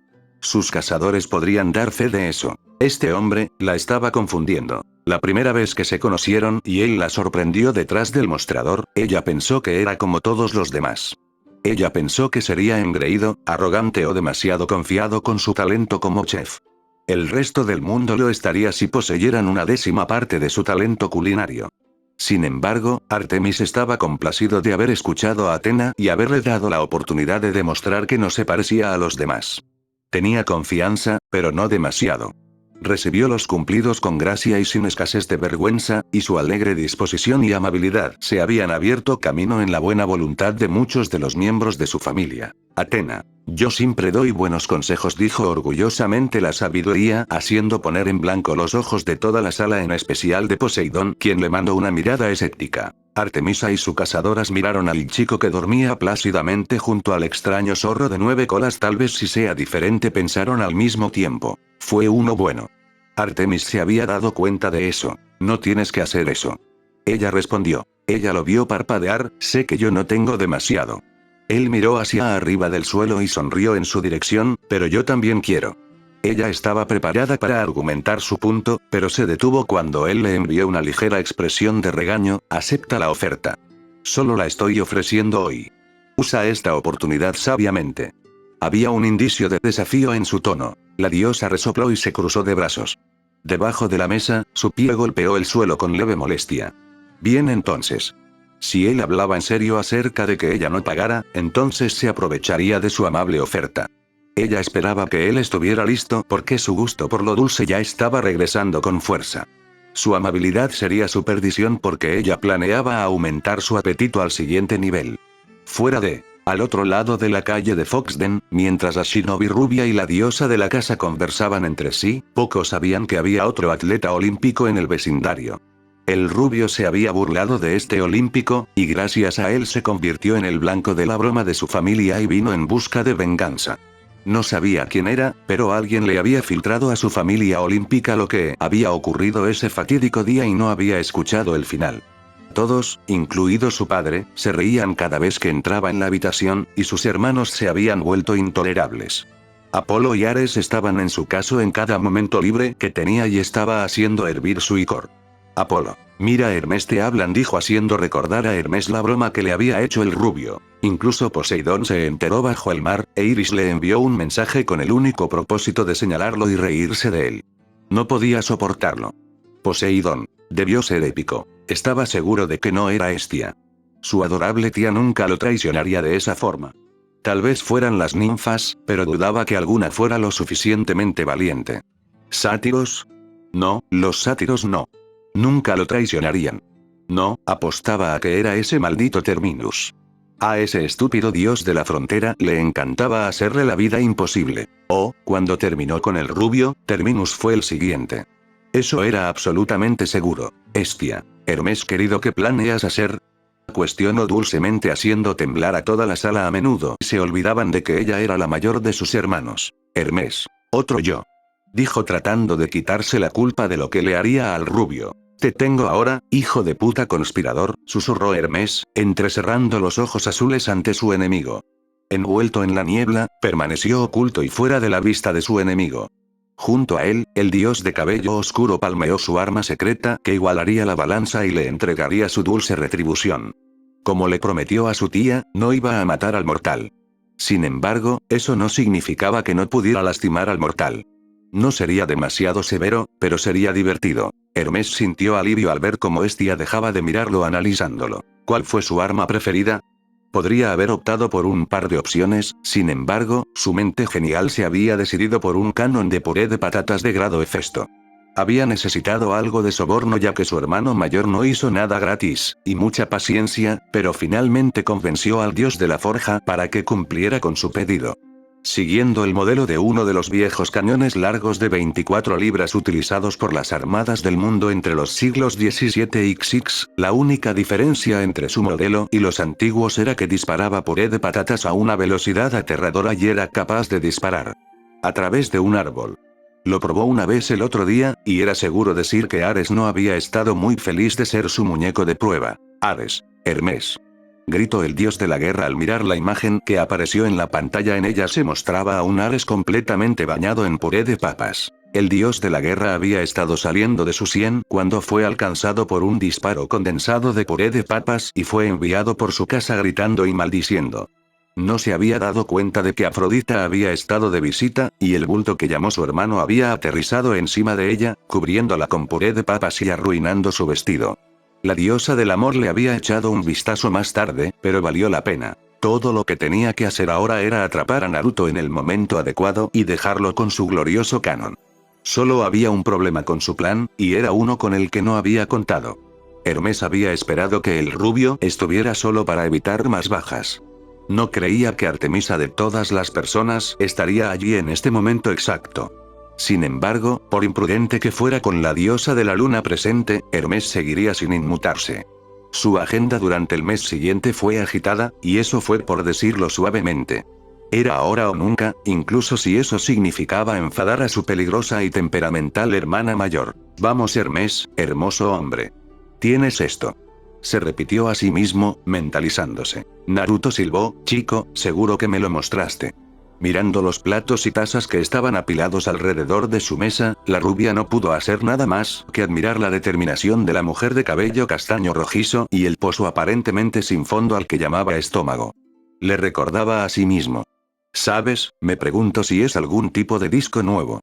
Speaker 1: Sus cazadores podrían dar fe de eso. Este hombre la estaba confundiendo. La primera vez que se conocieron y él la sorprendió detrás del mostrador, ella pensó que era como todos los demás. Ella pensó que sería engreído, arrogante o demasiado confiado con su talento como chef. El resto del mundo lo estaría si poseyeran una décima parte de su talento culinario. Sin embargo, Artemis estaba complacido de haber escuchado a Athena y haberle dado la oportunidad de demostrar que no se parecía a los demás. Tenía confianza, pero no demasiado. Recibió los cumplidos con gracia y sin escasez de vergüenza, y su alegre disposición y amabilidad se habían abierto camino en la buena voluntad de muchos de los miembros de su familia. Athena. Yo siempre doy buenos consejos, dijo orgullosamente la sabiduría, haciendo poner en blanco los ojos de toda la sala, en especial de Poseidón, quien le mandó una mirada escéptica. Artemisa y sus cazadoras miraron al chico que dormía plácidamente junto al extraño zorro de 9 colas. Tal vez si sea diferente, pensaron al mismo tiempo. Fue uno bueno. Artemis se había dado cuenta de eso. No tienes que hacer eso. Ella respondió. Ella lo vio parpadear. Sé que yo no tengo demasiado. Él miró hacia arriba del suelo y sonrió en su dirección, pero yo también quiero. Ella estaba preparada para argumentar su punto, pero se detuvo cuando él le envió una ligera expresión de regaño. Acepta la oferta. Solo la estoy ofreciendo hoy. Usa esta oportunidad sabiamente. Había un indicio de desafío en su tono. La diosa resopló y se cruzó de brazos. Debajo de la mesa, su pie golpeó el suelo con leve molestia. Bien, entonces. Si él hablaba en serio acerca de que ella no pagara, entonces se aprovecharía de su amable oferta. Ella esperaba que él estuviera listo porque su gusto por lo dulce ya estaba regresando con fuerza. Su amabilidad sería su perdición porque ella planeaba aumentar su apetito al siguiente nivel. Al otro lado de la calle de Foxden, mientras la shinobi rubia y la diosa de la casa conversaban entre sí, pocos sabían que había otro atleta olímpico en el vecindario. El rubio se había burlado de este olímpico, y gracias a él se convirtió en el blanco de la broma de su familia y vino en busca de venganza. No sabía quién era, pero alguien le había filtrado a su familia olímpica lo que había ocurrido ese fatídico día y no había escuchado el final. Todos, incluido su padre, se reían cada vez que entraba en la habitación, y sus hermanos se habían vuelto intolerables. Apolo y Ares estaban en su caso en cada momento libre que tenía y estaba haciendo hervir su licor. Apolo. Mira, Hermes te hablan, dijo haciendo recordar a Hermes la broma que le había hecho el rubio. Incluso Poseidón se enteró bajo el mar, e Iris le envió un mensaje con el único propósito de señalarlo y reírse de él. No podía soportarlo. Poseidón. Debió ser épico. Estaba seguro de que no era Hestia. Su adorable tía nunca lo traicionaría de esa forma. Tal vez fueran las ninfas, pero dudaba que alguna fuera lo suficientemente valiente. ¿Sátiros? No, los sátiros no. Nunca lo traicionarían. No, apostaba a que era ese maldito Terminus. A ese estúpido dios de la frontera le encantaba hacerle la vida imposible. Cuando terminó con el rubio, Terminus fue el siguiente. Eso era absolutamente seguro. Hestia. Hermes querido, ¿qué planeas hacer? Cuestionó dulcemente, haciendo temblar a toda la sala. A menudo se olvidaban de que ella era la mayor de sus hermanos. Hermes. Otro yo. Dijo tratando de quitarse la culpa de lo que le haría al rubio. Te tengo ahora, hijo de puta conspirador, susurró Hermes, entrecerrando los ojos azules ante su enemigo. Envuelto en la niebla, permaneció oculto y fuera de la vista de su enemigo. Junto a él, el dios de cabello oscuro palmeó su arma secreta que igualaría la balanza y le entregaría su dulce retribución. Como le prometió a su tía, no iba a matar al mortal. Sin embargo, eso no significaba que no pudiera lastimar al mortal. No sería demasiado severo, pero sería divertido. Hermes sintió alivio al ver cómo Hestia dejaba de mirarlo analizándolo. ¿Cuál fue su arma preferida? Podría haber optado por un par de opciones, sin embargo, su mente genial se había decidido por un canon de puré de patatas de grado Hefesto. Había necesitado algo de soborno ya que su hermano mayor no hizo nada gratis, y mucha paciencia, pero finalmente convenció al dios de la forja para que cumpliera con su pedido. Siguiendo el modelo de uno de los viejos cañones largos de 24 libras utilizados por las armadas del mundo entre los siglos XVII y XX, la única diferencia entre su modelo y los antiguos era que disparaba puré de patatas a una velocidad aterradora y era capaz de disparar a través de un árbol. Lo probó una vez el otro día, y era seguro decir que Ares no había estado muy feliz de ser su muñeco de prueba. Ares. Hermes. Gritó el dios de la guerra al mirar la imagen que apareció en la pantalla. En ella se mostraba a un Ares completamente bañado en puré de papas. El dios de la guerra había estado saliendo de su sien cuando fue alcanzado por un disparo condensado de puré de papas y fue enviado por su casa gritando y maldiciendo. No se había dado cuenta de que Afrodita había estado de visita, y el bulto que llamó su hermano había aterrizado encima de ella, cubriéndola con puré de papas y arruinando su vestido. La diosa del amor le había echado un vistazo más tarde, pero valió la pena. Todo lo que tenía que hacer ahora era atrapar a Naruto en el momento adecuado y dejarlo con su glorioso canon. Solo había un problema con su plan, y era uno con el que no había contado. Hermes había esperado que el rubio estuviera solo para evitar más bajas. No creía que Artemisa de todas las personas estaría allí en este momento exacto. Sin embargo, por imprudente que fuera con la diosa de la luna presente, Hermes seguiría sin inmutarse. Su agenda durante el mes siguiente fue agitada, y eso fue por decirlo suavemente. Era ahora o nunca, incluso si eso significaba enfadar a su peligrosa y temperamental hermana mayor. Vamos Hermes, hermoso hombre. Tienes esto. Se repitió a sí mismo, mentalizándose. Naruto silbó, chico, seguro que me lo mostraste. Mirando los platos y tazas que estaban apilados alrededor de su mesa, la rubia no pudo hacer nada más que admirar la determinación de la mujer de cabello castaño rojizo y el pozo aparentemente sin fondo al que llamaba estómago. Le recordaba a sí mismo. ¿Sabes? Me pregunto si es algún tipo de disco nuevo.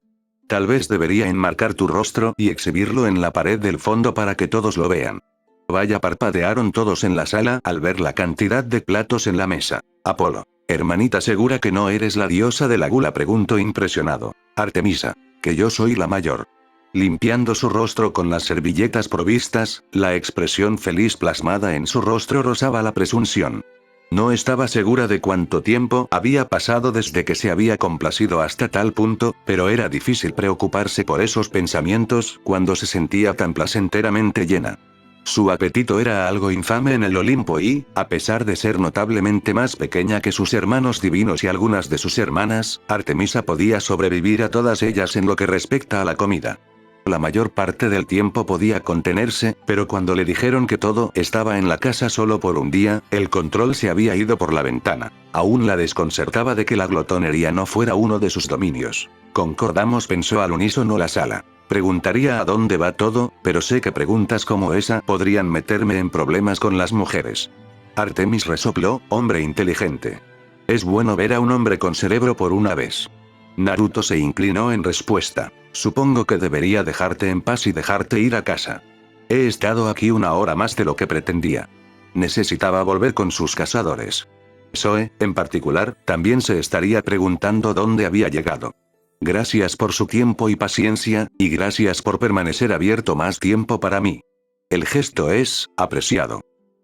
Speaker 1: Tal vez debería enmarcar tu rostro y exhibirlo en la pared del fondo para que todos lo vean. Vaya, parpadearon todos en la sala al ver la cantidad de platos en la mesa. Apolo. Hermanita, ¿segura que no eres la diosa de la gula?, preguntó impresionado. Artemisa. Que yo soy la mayor. Limpiando su rostro con las servilletas provistas, la expresión feliz plasmada en su rostro rozaba la presunción. No estaba segura de cuánto tiempo había pasado desde que se había complacido hasta tal punto, pero era difícil preocuparse por esos pensamientos cuando se sentía tan placenteramente llena. Su apetito era algo infame en el Olimpo y, a pesar de ser notablemente más pequeña que sus hermanos divinos y algunas de sus hermanas, Artemisa podía sobrevivir a todas ellas en lo que respecta a la comida. La mayor parte del tiempo podía contenerse, pero cuando le dijeron que todo estaba en la casa solo por un día, el control se había ido por la ventana. Aún la desconcertaba de que la glotonería no fuera uno de sus dominios. Concordamos, pensó al unísono la sala. Preguntaría a dónde va todo, pero sé que preguntas como esa podrían meterme en problemas con las mujeres. Artemis resopló, hombre inteligente. Es bueno ver a un hombre con cerebro por una vez. Naruto se inclinó en respuesta. Supongo que debería dejarte en paz y dejarte ir a casa. He estado aquí una hora más de lo que pretendía. Necesitaba volver con sus cazadores. Zoe, en particular, también se estaría preguntando dónde había llegado. Gracias por su tiempo y paciencia, y gracias por permanecer abierto más tiempo para mí. El gesto es apreciado.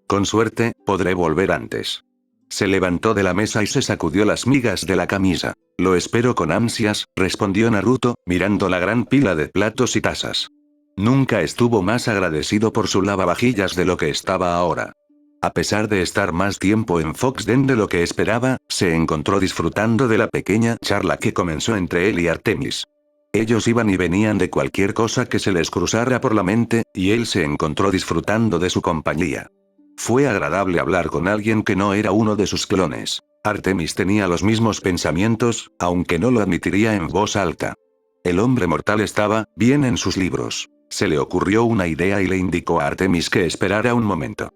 Speaker 1: Con suerte, podré volver antes. Se levantó de la mesa y se sacudió las migas de la camisa. Lo espero con ansias, respondió Naruto, mirando la gran pila de platos y tazas. Nunca estuvo más agradecido por su lavavajillas de lo que estaba ahora. A pesar de estar más tiempo en Foxden de lo que esperaba, se encontró disfrutando de la pequeña charla que comenzó entre él y Artemis. Ellos iban y venían de cualquier cosa que se les cruzara por la mente, y él se encontró disfrutando de su compañía. Fue agradable hablar con alguien que no era uno de sus clones. Artemis tenía los mismos pensamientos, aunque no lo admitiría en voz alta. El hombre mortal estaba bien en sus libros. Se le ocurrió una idea y le indicó a Artemis que esperara un momento.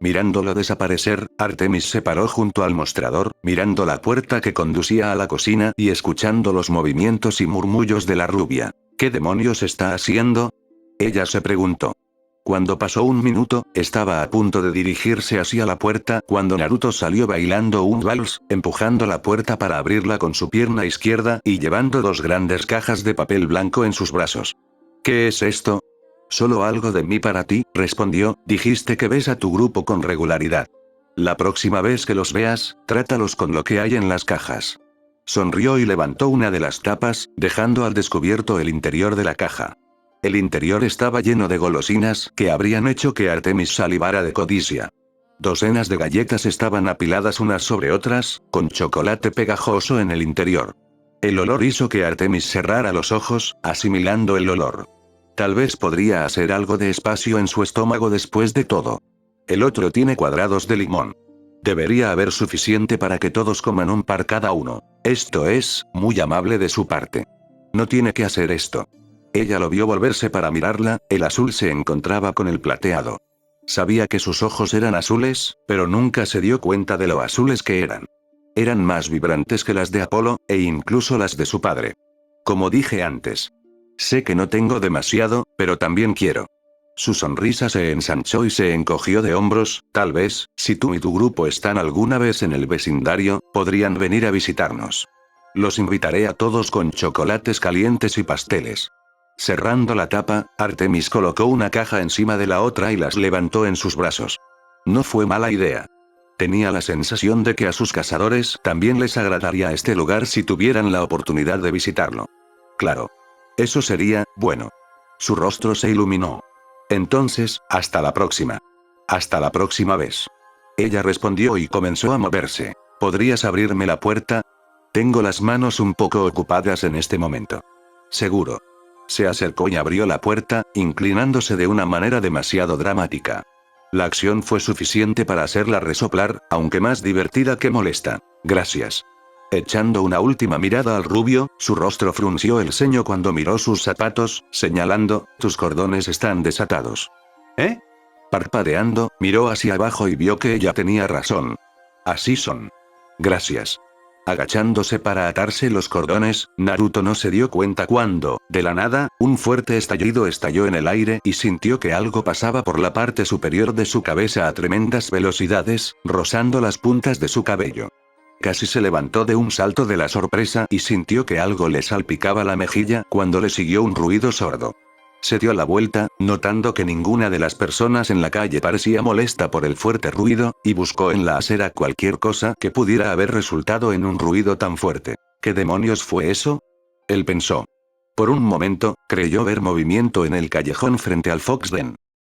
Speaker 1: Mirándolo desaparecer, Artemis se paró junto al mostrador, mirando la puerta que conducía a la cocina y escuchando los movimientos y murmullos de la rubia. ¿Qué demonios está haciendo?, ella se preguntó. Cuando pasó un minuto, estaba a punto de dirigirse hacia la puerta cuando Naruto salió bailando un vals, empujando la puerta para abrirla con su pierna izquierda y llevando 2 grandes cajas de papel blanco en sus brazos. ¿Qué es esto? Solo algo de mí para ti, respondió. Dijiste que ves a tu grupo con regularidad. La próxima vez que los veas, trátalos con lo que hay en las cajas. Sonrió y levantó una de las tapas, dejando al descubierto el interior de la caja. El interior estaba lleno de golosinas que habrían hecho que Artemis salivara de codicia. Docenas de galletas estaban apiladas unas sobre otras, con chocolate pegajoso en el interior. El olor hizo que Artemis cerrara los ojos, asimilando el olor. Tal vez podría hacer algo de espacio en su estómago después de todo. El otro tiene cuadrados de limón. Debería haber suficiente para que todos coman un par cada uno. Esto es, muy amable de su parte. No tiene que hacer esto. Ella lo vio volverse para mirarla, el azul se encontraba con el plateado. Sabía que sus ojos eran azules, pero nunca se dio cuenta de lo azules que eran. Eran más vibrantes que las de Apolo, e incluso las de su padre. Como dije antes. Sé que no tengo demasiado, pero también quiero. Su sonrisa se ensanchó y se encogió de hombros. Tal vez, si tú y tu grupo están alguna vez en el vecindario, podrían venir a visitarnos. Los invitaré a todos con chocolates calientes y pasteles. Cerrando la tapa, Artemis colocó una caja encima de la otra y las levantó en sus brazos. No fue mala idea. Tenía la sensación de que a sus cazadores también les agradaría este lugar si tuvieran la oportunidad de visitarlo. Claro. Eso sería, bueno. Su rostro se iluminó. Entonces, hasta la próxima. Hasta la próxima vez. Ella respondió y comenzó a moverse. ¿Podrías abrirme la puerta? Tengo las manos un poco ocupadas en este momento. Seguro. Se acercó y abrió la puerta, inclinándose de una manera demasiado dramática. La acción fue suficiente para hacerla resoplar, aunque más divertida que molesta. Gracias. Echando una última mirada al rubio, su rostro frunció el ceño cuando miró sus zapatos, señalando, tus cordones están desatados. ¿Eh? Parpadeando, miró hacia abajo y vio que ella tenía razón. Así son. Gracias. Agachándose para atarse los cordones, Naruto no se dio cuenta cuando, de la nada, un fuerte estallido estalló en el aire y sintió que algo pasaba por la parte superior de su cabeza a tremendas velocidades, rozando las puntas de su cabello. Casi se levantó de un salto de la sorpresa y sintió que algo le salpicaba la mejilla cuando le siguió un ruido sordo. Se dio la vuelta, notando que ninguna de las personas en la calle parecía molesta por el fuerte ruido, y buscó en la acera cualquier cosa que pudiera haber resultado en un ruido tan fuerte. ¿Qué demonios fue eso? Él pensó. Por un momento, creyó ver movimiento en el callejón frente al Fox Den.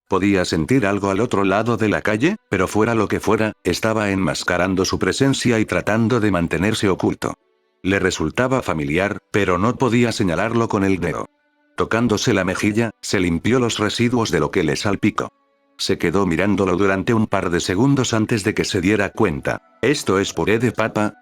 Speaker 1: Podía sentir algo al otro lado de la calle, pero fuera lo que fuera, estaba enmascarando su presencia y tratando de mantenerse oculto. Le resultaba familiar, pero no podía señalarlo con el dedo. Tocándose la mejilla, se limpió los residuos de lo que le salpicó. Se quedó mirándolo durante un par de segundos antes de que se diera cuenta. ¿Esto es puré de papa?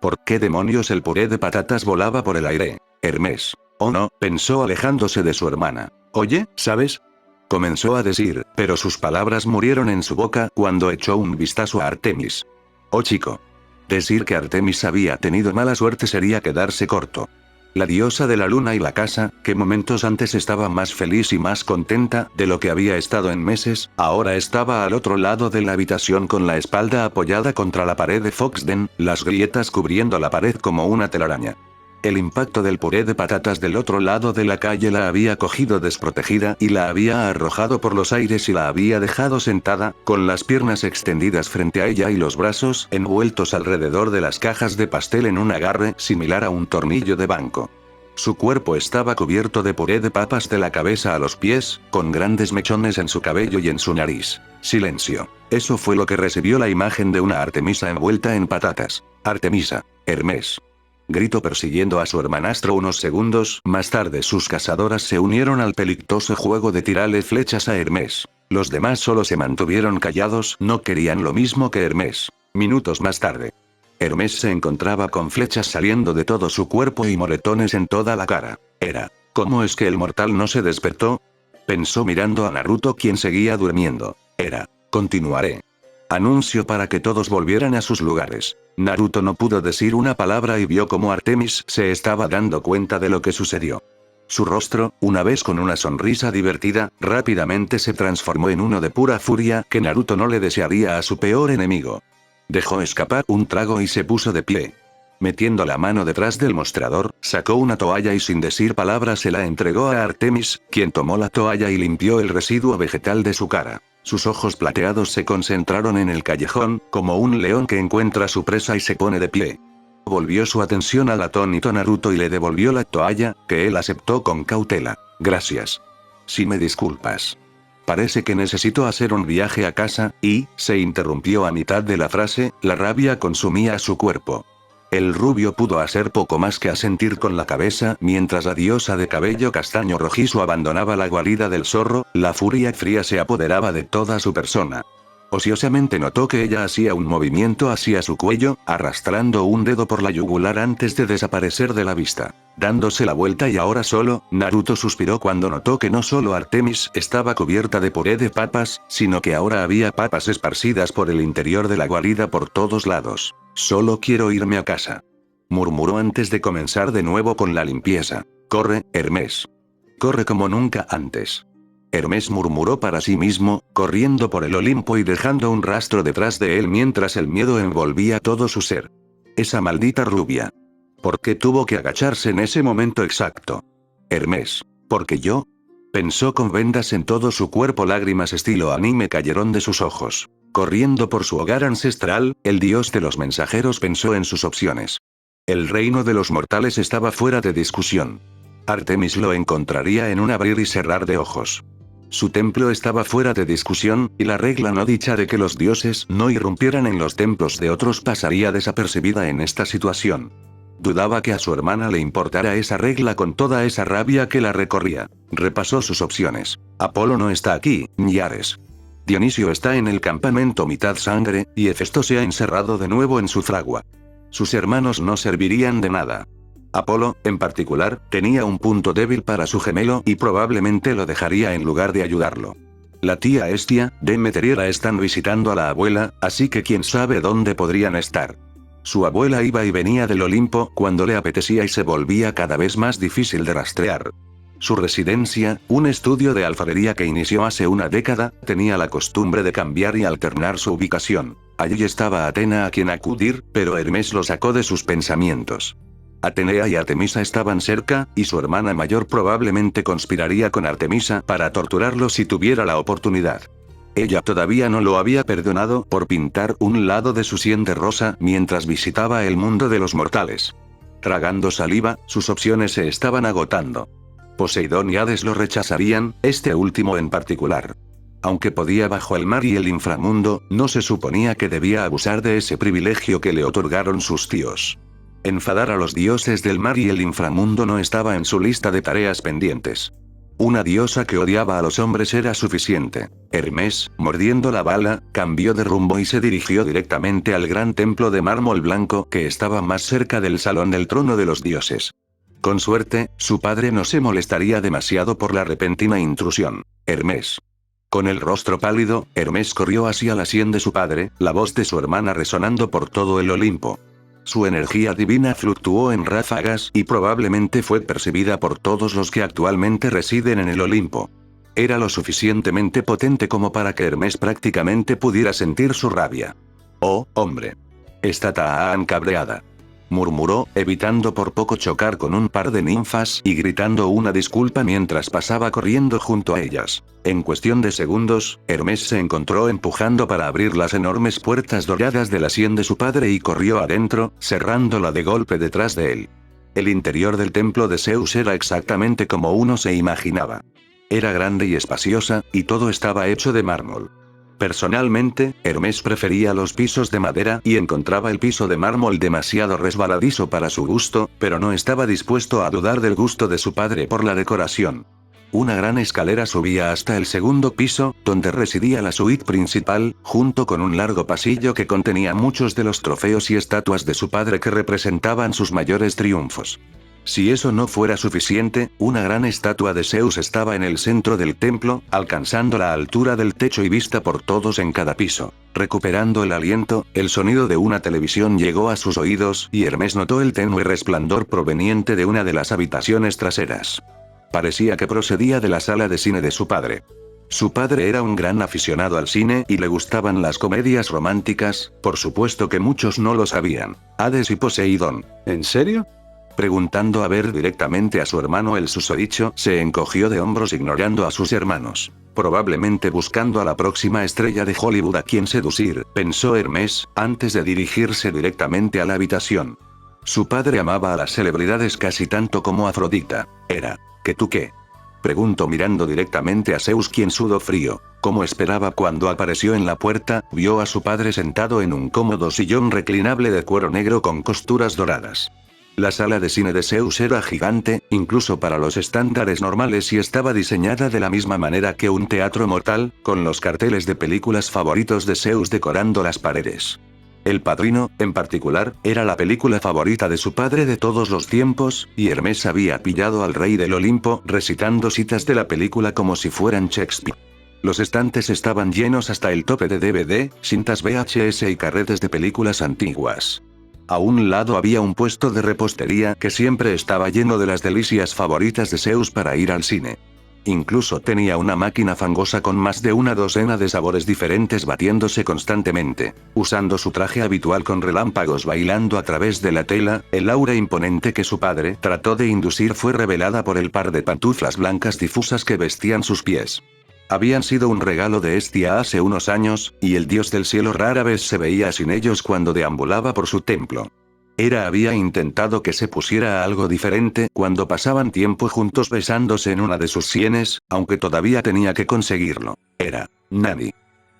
Speaker 1: ¿Por qué demonios el puré de patatas volaba por el aire? Hermes. Oh no, pensó alejándose de su hermana. Oye, ¿sabes? Comenzó a decir, pero sus palabras murieron en su boca cuando echó un vistazo a Artemis. Oh chico. Decir que Artemis había tenido mala suerte sería quedarse corto. La diosa de la luna y la casa, que momentos antes estaba más feliz y más contenta de lo que había estado en meses, ahora estaba al otro lado de la habitación con la espalda apoyada contra la pared de Foxden, las grietas cubriendo la pared como una telaraña. El impacto del puré de patatas del otro lado de la calle la había cogido desprotegida y la había arrojado por los aires y la había dejado sentada, con las piernas extendidas frente a ella y los brazos envueltos alrededor de las cajas de pastel en un agarre similar a un tornillo de banco. Su cuerpo estaba cubierto de puré de papas de la cabeza a los pies, con grandes mechones en su cabello y en su nariz. Silencio. Eso fue lo que recibió la imagen de una Artemisa envuelta en patatas. Artemisa. Hermes. Gritó persiguiendo a su hermanastro unos segundos más tarde. Sus cazadoras se unieron al peligroso juego de tirarle flechas a Hermes. Los demás solo se mantuvieron callados, no querían lo mismo que Hermes. Minutos más tarde. Hermes se encontraba con flechas saliendo de todo su cuerpo y moretones en toda la cara. ¿Cómo es que el mortal no se despertó? Pensó mirando a Naruto, quien seguía durmiendo. Continuaré. Anuncio para que todos volvieran a sus lugares. Naruto no pudo decir una palabra y vio cómo Artemis se estaba dando cuenta de lo que sucedió. Su rostro, una vez con una sonrisa divertida, rápidamente se transformó en uno de pura furia que Naruto no le desearía a su peor enemigo. Dejó escapar un trago y se puso de pie. Metiendo la mano detrás del mostrador, sacó una toalla y sin decir palabras se la entregó a Artemis, quien tomó la toalla y limpió el residuo vegetal de su cara. Sus ojos plateados se concentraron en el callejón, como un león que encuentra su presa y se pone de pie. Volvió su atención al atónito Naruto y le devolvió la toalla, que él aceptó con cautela. Gracias. Si me disculpas. Parece que necesito hacer un viaje a casa, y, se interrumpió a mitad de la frase, la rabia consumía su cuerpo. El rubio pudo hacer poco más que asentir con la cabeza mientras la diosa de cabello castaño rojizo abandonaba la guarida del zorro, la furia fría se apoderaba de toda su persona. Ociosamente notó que ella hacía un movimiento hacia su cuello, arrastrando un dedo por la yugular antes de desaparecer de la vista. Dándose la vuelta y ahora solo, Naruto suspiró cuando notó que no solo Artemis estaba cubierta de puré de papas, sino que ahora había papas esparcidas por el interior de la guarida por todos lados. Solo quiero irme a casa, murmuró antes de comenzar de nuevo con la limpieza. Corre, Hermes. Corre como nunca antes. Hermes murmuró para sí mismo, corriendo por el Olimpo y dejando un rastro detrás de él mientras el miedo envolvía todo su ser. Esa maldita rubia. ¿Por qué tuvo que agacharse en ese momento exacto? Hermes. ¿Porque yo? Pensó con vendas en todo su cuerpo. Lágrimas estilo anime cayeron de sus ojos. Corriendo por su hogar ancestral, el dios de los mensajeros pensó en sus opciones. El reino de los mortales estaba fuera de discusión. Artemis lo encontraría en un abrir y cerrar de ojos. Su templo estaba fuera de discusión, y la regla no dicha de que los dioses no irrumpieran en los templos de otros pasaría desapercibida en esta situación. Dudaba que a su hermana le importara esa regla con toda esa rabia que la recorría. Repasó sus opciones. Apolo no está aquí, ni Ares. Dionisio está en el campamento mitad sangre, y Hefesto se ha encerrado de nuevo en su fragua. Sus hermanos no servirían de nada. Apolo, en particular, tenía un punto débil para su gemelo y probablemente lo dejaría en lugar de ayudarlo. La tía Hestia, Demeter y Hera están visitando a la abuela, así que quién sabe dónde podrían estar. Su abuela iba y venía del Olimpo cuando le apetecía y se volvía cada vez más difícil de rastrear. Su residencia, un estudio de alfarería que inició hace una década, tenía la costumbre de cambiar y alternar su ubicación. Allí estaba Atena a quien acudir, pero Hermes lo sacó de sus pensamientos. Atenea y Artemisa estaban cerca, y su hermana mayor probablemente conspiraría con Artemisa para torturarlo si tuviera la oportunidad. Ella todavía no lo había perdonado por pintar un lado de su sien de rosa mientras visitaba el mundo de los mortales. Tragando saliva, sus opciones se estaban agotando. Poseidón y Hades lo rechazarían, este último en particular. Aunque podía bajo el mar y el inframundo, no se suponía que debía abusar de ese privilegio que le otorgaron sus tíos. Enfadar a los dioses del mar y el inframundo no estaba en su lista de tareas pendientes. Una diosa que odiaba a los hombres era suficiente. Hermes, mordiendo la bala, cambió de rumbo y se dirigió directamente al gran templo de mármol blanco que estaba más cerca del salón del trono de los dioses. Con suerte, su padre no se molestaría demasiado por la repentina intrusión. Hermes. Con el rostro pálido, Hermes corrió hacia la sien de su padre, la voz de su hermana resonando por todo el Olimpo. Su energía divina fluctuó en ráfagas y probablemente fue percibida por todos los que actualmente residen en el Olimpo. Era lo suficientemente potente como para que Hermes prácticamente pudiera sentir su rabia. «Oh, hombre. Está tan cabreada», murmuró, evitando por poco chocar con un par de ninfas y gritando una disculpa mientras pasaba corriendo junto a ellas. En cuestión de segundos, Hermes se encontró empujando para abrir las enormes puertas doradas de la sien de su padre y corrió adentro, cerrándola de golpe detrás de él. El interior del templo de Zeus era exactamente como uno se imaginaba. Era grande y espaciosa, y todo estaba hecho de mármol. Personalmente, Hermes prefería los pisos de madera y encontraba el piso de mármol demasiado resbaladizo para su gusto, pero no estaba dispuesto a dudar del gusto de su padre por la decoración. Una gran escalera subía hasta el segundo piso, donde residía la suite principal, junto con un largo pasillo que contenía muchos de los trofeos y estatuas de su padre que representaban sus mayores triunfos. Si eso no fuera suficiente, una gran estatua de Zeus estaba en el centro del templo, alcanzando la altura del techo y vista por todos en cada piso. Recuperando el aliento, el sonido de una televisión llegó a sus oídos, y Hermes notó el tenue resplandor proveniente de una de las habitaciones traseras. Parecía que procedía de la sala de cine de su padre. Su padre era un gran aficionado al cine y le gustaban las comedias románticas, por supuesto que muchos no lo sabían. Hades y Poseidón. ¿En serio? Preguntando a ver directamente a su hermano el susodicho, se encogió de hombros ignorando a sus hermanos. Probablemente buscando a la próxima estrella de Hollywood a quien seducir, pensó Hermes, antes de dirigirse directamente a la habitación. Su padre amaba a las celebridades casi tanto como Afrodita. Era. ¿Que tú qué? Preguntó mirando directamente a Zeus quien sudó frío. Como esperaba cuando apareció en la puerta, vio a su padre sentado en un cómodo sillón reclinable de cuero negro con costuras doradas. La sala de cine de Zeus era gigante, incluso para los estándares normales, y estaba diseñada de la misma manera que un teatro mortal, con los carteles de películas favoritos de Zeus decorando las paredes. El Padrino, en particular, era la película favorita de su padre de todos los tiempos, y Hermes había pillado al rey del Olimpo recitando citas de la película como si fueran Shakespeare. Los estantes estaban llenos hasta el tope de DVD, cintas VHS y carretes de películas antiguas. A un lado había un puesto de repostería que siempre estaba lleno de las delicias favoritas de Zeus para ir al cine. Incluso tenía una máquina fangosa con más de una docena de sabores diferentes batiéndose constantemente. Usando su traje habitual con relámpagos bailando a través de la tela, el aura imponente que su padre trató de inducir fue revelada por el par de pantuflas blancas difusas que vestían sus pies. Habían sido un regalo de Hestia hace unos años, y el dios del cielo rara vez se veía sin ellos cuando deambulaba por su templo. Hera había intentado que se pusiera algo diferente cuando pasaban tiempo juntos besándose en una de sus sienes, aunque todavía tenía que conseguirlo. Nani.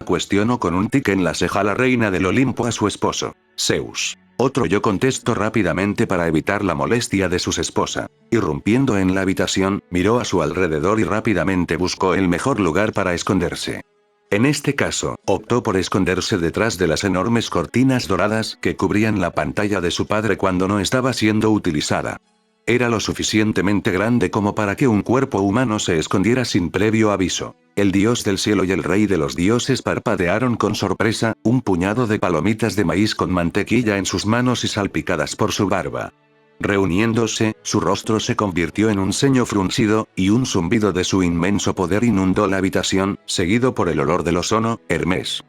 Speaker 1: Cuestionó con un tic en la ceja la reina del Olimpo a su esposo, Zeus. Otro yo contestó rápidamente para evitar la molestia de su esposa. Irrumpiendo en la habitación, miró a su alrededor y rápidamente buscó el mejor lugar para esconderse. En este caso, optó por esconderse detrás de las enormes cortinas doradas que cubrían la pantalla de su padre cuando no estaba siendo utilizada. Era lo suficientemente grande como para que un cuerpo humano se escondiera sin previo aviso. El dios del cielo y el rey de los dioses parpadearon con sorpresa, un puñado de palomitas de maíz con mantequilla en sus manos y salpicadas por su barba. Reuniéndose, su rostro se convirtió en un ceño fruncido, y un zumbido de su inmenso poder inundó la habitación, seguido por el olor del ozono. Hermes.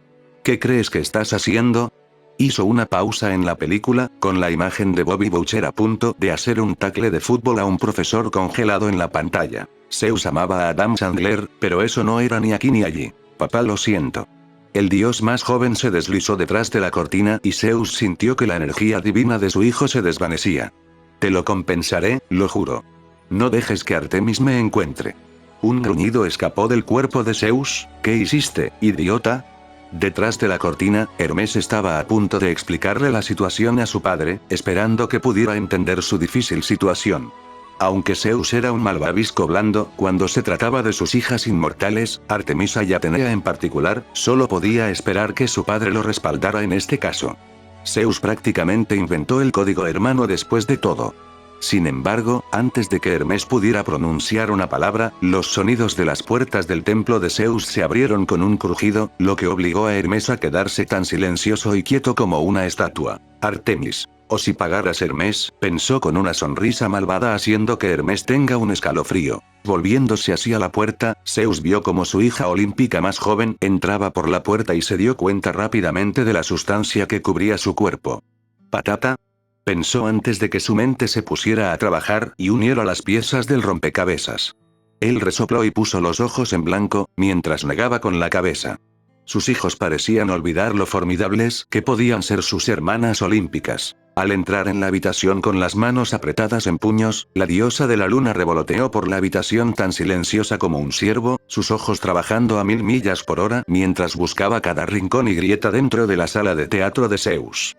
Speaker 1: ¿Qué crees que estás haciendo? Hizo una pausa en la película, con la imagen de Bobby Boucher a punto de hacer un tackle de fútbol a un profesor congelado en la pantalla. Zeus amaba a Adam Sandler, pero eso no era ni aquí ni allí. Papá, lo siento. El dios más joven se deslizó detrás de la cortina y Zeus sintió que la energía divina de su hijo se desvanecía. Te lo compensaré, lo juro. No dejes que Artemis me encuentre. Un gruñido escapó del cuerpo de Zeus. ¿Qué hiciste, idiota? Detrás de la cortina, Hermes estaba a punto de explicarle la situación a su padre, esperando que pudiera entender su difícil situación. Aunque Zeus era un malvavisco blando, cuando se trataba de sus hijas inmortales, Artemisa y Atenea en particular, solo podía esperar que su padre lo respaldara en este caso. Zeus prácticamente inventó el código hermano después de todo. Sin embargo, antes de que Hermes pudiera pronunciar una palabra, los sonidos de las puertas del templo de Zeus se abrieron con un crujido, lo que obligó a Hermes a quedarse tan silencioso y quieto como una estatua. Artemis. O si pagaras, Hermes, pensó con una sonrisa malvada haciendo que Hermes tenga un escalofrío. Volviéndose hacia la puerta, Zeus vio como su hija olímpica más joven entraba por la puerta y se dio cuenta rápidamente de la sustancia que cubría su cuerpo. ¿Patata? Pensó antes de que su mente se pusiera a trabajar y uniera las piezas del rompecabezas. Él resopló y puso los ojos en blanco, mientras negaba con la cabeza. Sus hijos parecían olvidar lo formidables que podían ser sus hermanas olímpicas. Al entrar en la habitación con las manos apretadas en puños, la diosa de la luna revoloteó por la habitación tan silenciosa como un ciervo, sus ojos trabajando a 1000 millas por hora mientras buscaba cada rincón y grieta dentro de la sala de teatro de Zeus.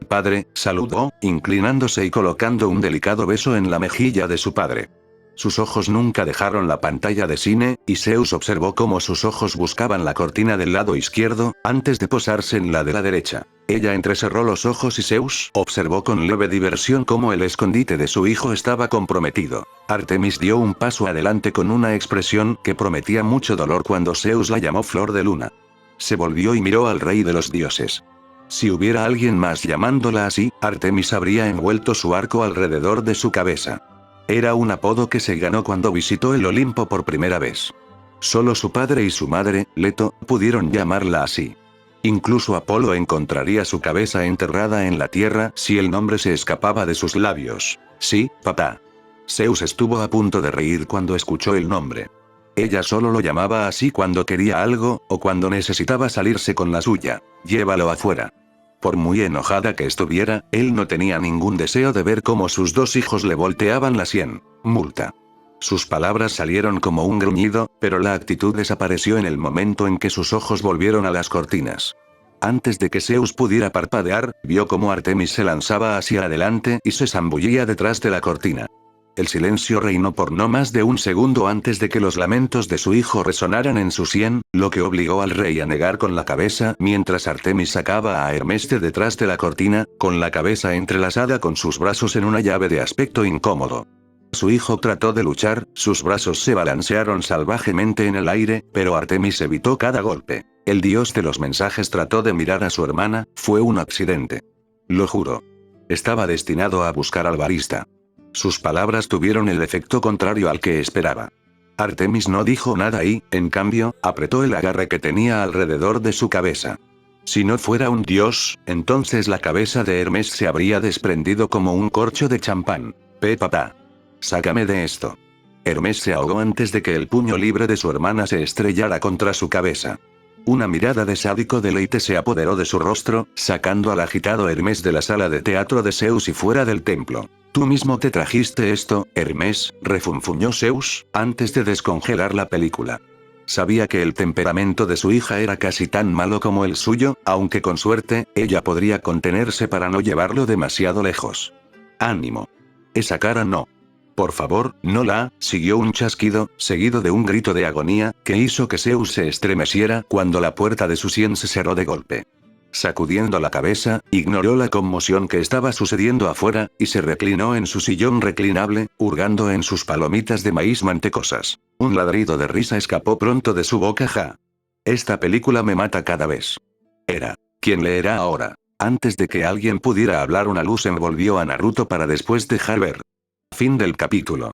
Speaker 1: Padre, saludó, inclinándose y colocando un delicado beso en la mejilla de su padre. Sus ojos nunca dejaron la pantalla de cine, y Zeus observó cómo sus ojos buscaban la cortina del lado izquierdo, antes de posarse en la de la derecha. Ella entrecerró los ojos y Zeus observó con leve diversión cómo el escondite de su hijo estaba comprometido. Artemis dio un paso adelante con una expresión que prometía mucho dolor cuando Zeus la llamó Flor de Luna. Se volvió y miró al rey de los dioses. Si hubiera alguien más llamándola así, Artemis habría envuelto su arco alrededor de su cabeza. Era un apodo que se ganó cuando visitó el Olimpo por primera vez. Solo su padre y su madre, Leto, pudieron llamarla así. Incluso Apolo encontraría su cabeza enterrada en la tierra si el nombre se escapaba de sus labios. Sí, papá. Zeus estuvo a punto de reír cuando escuchó el nombre. Ella solo lo llamaba así cuando quería algo, o cuando necesitaba salirse con la suya. Llévalo afuera. Por muy enojada que estuviera, él no tenía ningún deseo de ver cómo sus dos hijos le volteaban la sien. Multa. Sus palabras salieron como un gruñido, pero la actitud desapareció en el momento en que sus ojos volvieron a las cortinas. Antes de que Zeus pudiera parpadear, vio cómo Artemis se lanzaba hacia adelante y se zambullía detrás de la cortina. El silencio reinó por no más de un segundo antes de que los lamentos de su hijo resonaran en su sien, lo que obligó al rey a negar con la cabeza mientras Artemis sacaba a Hermes de detrás de la cortina, con la cabeza entrelazada con sus brazos en una llave de aspecto incómodo. Su hijo trató de luchar, sus brazos se balancearon salvajemente en el aire, pero Artemis evitó cada golpe. El dios de los mensajes trató de mirar a su hermana, fue un accidente. Lo juro. Estaba destinado a buscar al barista. Sus palabras tuvieron el efecto contrario al que esperaba. Artemis no dijo nada y, en cambio, apretó el agarre que tenía alrededor de su cabeza. Si no fuera un dios, entonces la cabeza de Hermes se habría desprendido como un corcho de champán. Papá. Sácame de esto. Hermes se ahogó antes de que el puño libre de su hermana se estrellara contra su cabeza. Una mirada de sádico deleite se apoderó de su rostro, sacando al agitado Hermes de la sala de teatro de Zeus y fuera del templo. «Tú mismo te trajiste esto, Hermes», refunfuñó Zeus, antes de descongelar la película. Sabía que el temperamento de su hija era casi tan malo como el suyo, aunque con suerte, ella podría contenerse para no llevarlo demasiado lejos. «Ánimo. Esa cara no. Por favor, no la», siguió un chasquido, seguido de un grito de agonía, que hizo que Zeus se estremeciera cuando la puerta de su sien se cerró de golpe. Sacudiendo la cabeza, ignoró la conmoción que estaba sucediendo afuera, y se reclinó en su sillón reclinable, hurgando en sus palomitas de maíz mantecosas. Un ladrido de risa escapó pronto de su boca. «Ja. Esta película me mata cada vez». Era. ¿Quién leerá ahora? Antes de que alguien pudiera hablar, una luz envolvió a Naruto para después dejar ver. Fin del capítulo.